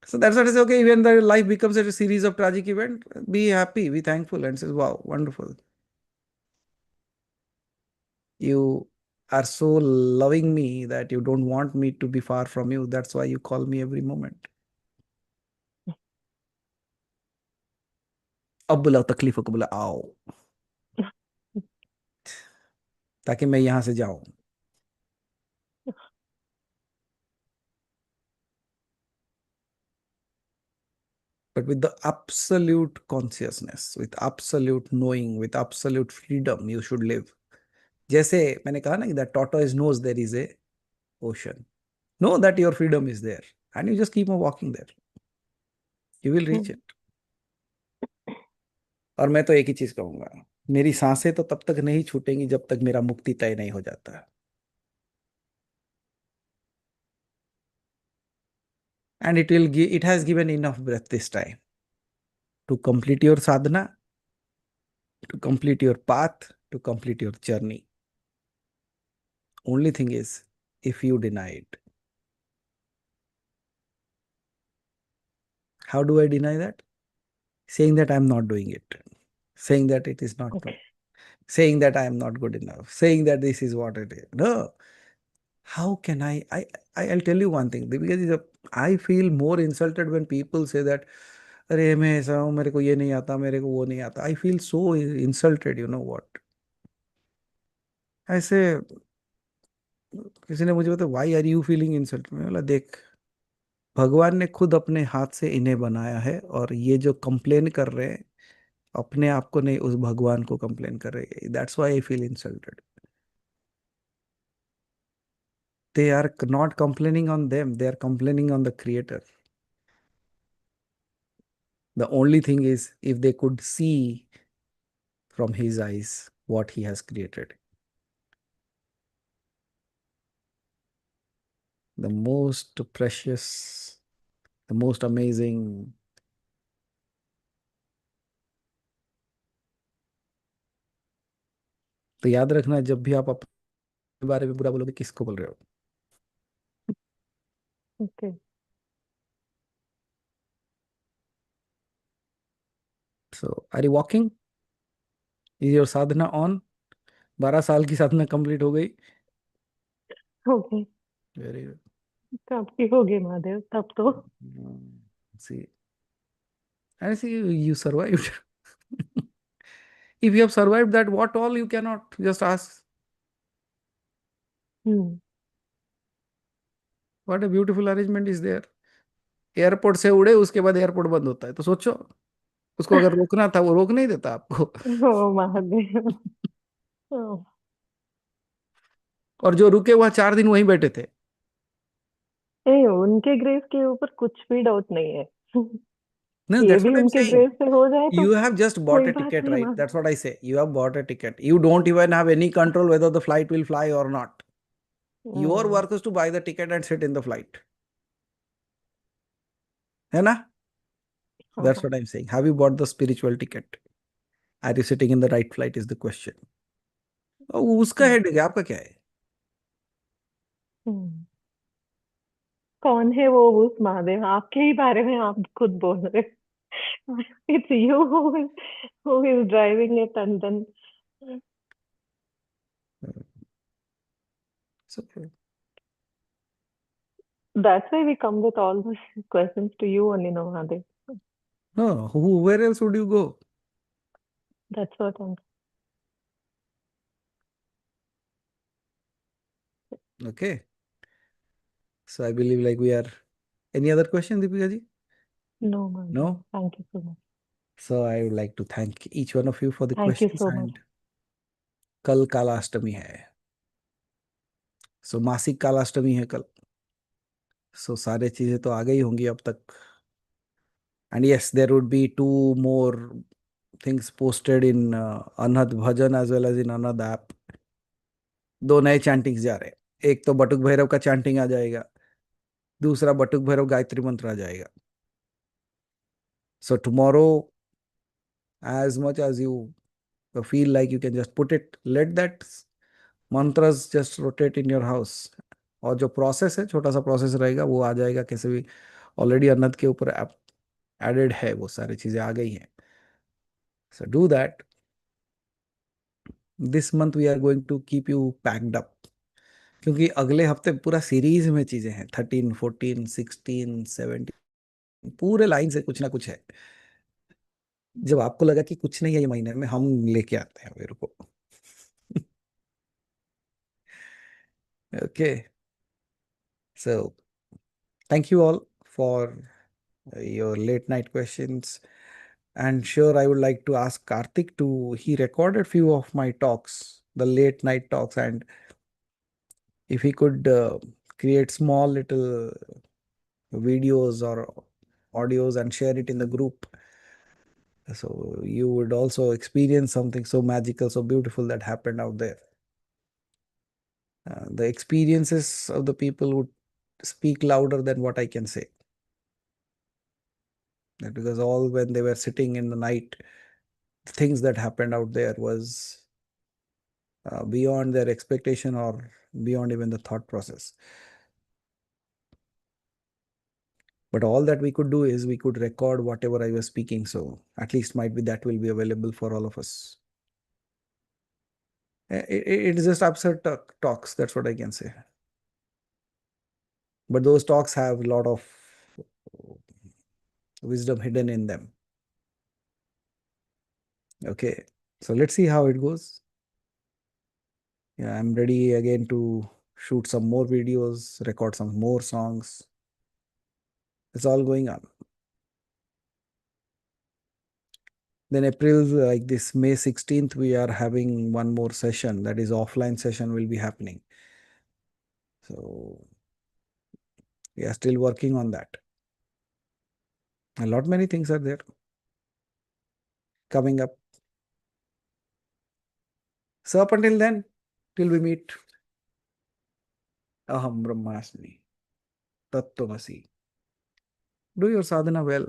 S2: So that's what I say, okay, when the life becomes a series of tragic event, be happy, be thankful, and says, wow, wonderful. You are so loving me that you don't want me to be far from you. That's why you call me every moment. अब बुलाओ तकलीफों को, बुला आओ ताकि मैं यहां से जाऊं. But with the absolute consciousness, with absolute knowing, with absolute freedom, you should live. जैसे मैंने कहा ना कि that tortoise knows there is a ocean. Know that your freedom is there, and you just keep on walking there. You will reach it. और मैं तो एक ही चीज कहूंगा, मेरी सांसें तो तब तक नहीं छूटेंगी जब तक मेरा मुक्ति तय नहीं हो जाता. And it has given enough breath this time to complete your sadhana, to complete your path, to complete your journey. Only thing is, if you deny it. How do I deny that? Saying that I'm not doing it, saying that it is not
S4: Okay.
S2: saying that I am not good enough, saying that this is what it is. No. How can I'll tell you one thing, because I feel more insulted when people say that, अरे मैं ऐसा हूँ, मेरे को ये नहीं आता, मेरे को वो नहीं आता. I feel so insulted, you know what? ऐसे किसी ने मुझे बताया, why are you feeling insulted? मैं बोला, देख, भगवान ने खुद अपने हाथ से इन्हें बनाया है, और ये जो कंप्लेन कर रहे हैं अपने आप को नहीं, उस भगवान को कंप्लेन कर रहे हैं. That's why I feel insulted. They are not complaining on them, they are complaining on the Creator. The only thing is, if they could see from His eyes what He has created. The most precious, the most amazing. तो याद रखना, जब भी आप अपने बारे में बुरा बोलोगे, किसको बोल रहे हो?
S4: Okay.
S2: So, are you walking? Is your sadhana on? 12 साल की साधना कंप्लीट हो गई.
S4: Okay.
S2: Very good.
S4: तब की होगी महादेव, तब तो.
S2: See, I see you survived. If you have survived that, what all you cannot just ask. What a beautiful arrangement is there. Airport से उड़े, उसके बाद एयरपोर्ट बंद होता है. तो सोचो, उसको अगर रोकना था, वो रोक नहीं देता आपको.
S4: ओ महादेव. Oh.
S2: और जो रुके वह 4 दिन वहीं बैठे थे.
S4: उनके ग्रेस के ऊपर कुछ भी डाउट नहीं है.
S2: No,
S4: ये
S2: that's
S4: भी
S2: what I'm
S4: उनके
S2: saying.
S4: ग्रेस से हो जाए तो
S2: You have just bought
S4: कोई
S2: a
S4: बात
S2: ticket,
S4: नहीं
S2: right?
S4: माँ.
S2: That's what I say. You have bought a ticket. You don't even have any control whether the flight will fly or not. Your work is to buy the ticket and sit in the flight. है ना? That's what I'm saying. Have you bought the spiritual ticket? Are you sitting in the right flight is the question. Oh, उसका head है, आपका क्या है?
S4: कौन है वो उस महादेव? आपके ही बारे में आप खुद बोल रहे हो. It's you who is driving it, and then
S2: So,
S4: that's why we come with all those questions to you only, no, Mahadev.
S2: no, where else would you go?
S4: That's what I'm.
S2: Okay. So I believe like we are. Any other question, Deepika ji?
S4: No, Mahadev.
S2: No?
S4: Thank you so much.
S2: So I would like to thank each one of you for the
S4: Thank you
S2: questions.
S4: so much.
S2: And कल कालाष्टमी है. So मासिक कालाष्टमी है कल. So सारे चीजें तो आ गई होंगी अब तक. And yes, there would be 2 more things posted in Anhad Bhajan as well as in Anhad app. 2 नए चैंटिंग्स जा रहे हैं. एक तो बटुक भैरव का चैंटिंग आ जाएगा. दूसरा बटुक भैरव गायत्री मंत्र आ जाएगा. So tomorrow, as much as you feel like you can just put it, let that mantras just rotate in your house. और जो प्रोसेस है, छोटा सा प्रोसेस रहेगा, वो आ जाएगा कैसे भी. ऑलरेडी अनंत के ऊपर एडेड है, वो सारी चीजें आ गई हैं. So do that. This month we are going to keep you packed up. क्योंकि अगले हफ्ते पूरा सीरीज में चीजें हैं. 13, 14, 16, 17 पूरे लाइन से कुछ ना कुछ है. जब आपको लगा कि कुछ नहीं है ये महीने में, हम लेके आते हैं मेरे को. Okay. So thank you all for your late night questions. And sure, I would like to ask Karthik he recorded few of my talks, the late night talks, and if he could create small little videos or audios and share it in the group. So you would also experience something so magical, so beautiful that happened out there. The experiences of the people would speak louder than what I can say. Because all when they were sitting in the night, things that happened out there was beyond their expectation or beyond even the thought process. But all that we could do is we could record whatever I was speaking. So at least might be that will be available for all of us. It's just absurd talks. That's what I can say. But those talks have a lot of wisdom hidden in them. Okay. So let's see how it goes. Yeah, I'm ready again to shoot some more videos, record some more songs. It's all going on. Then April, like this May 16th, we are having one more session. That is offline session will be happening. So we are still working on that. A lot many things are there coming up. So up until then, till we meet, Aham Brahmasmi, Tattvamasi. Do your sadhana well.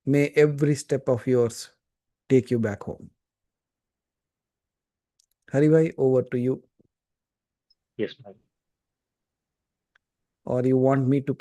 S2: May every step of yours take you back home. Haribhai, over to you.
S5: Yes, ma'am.
S2: Or you want me to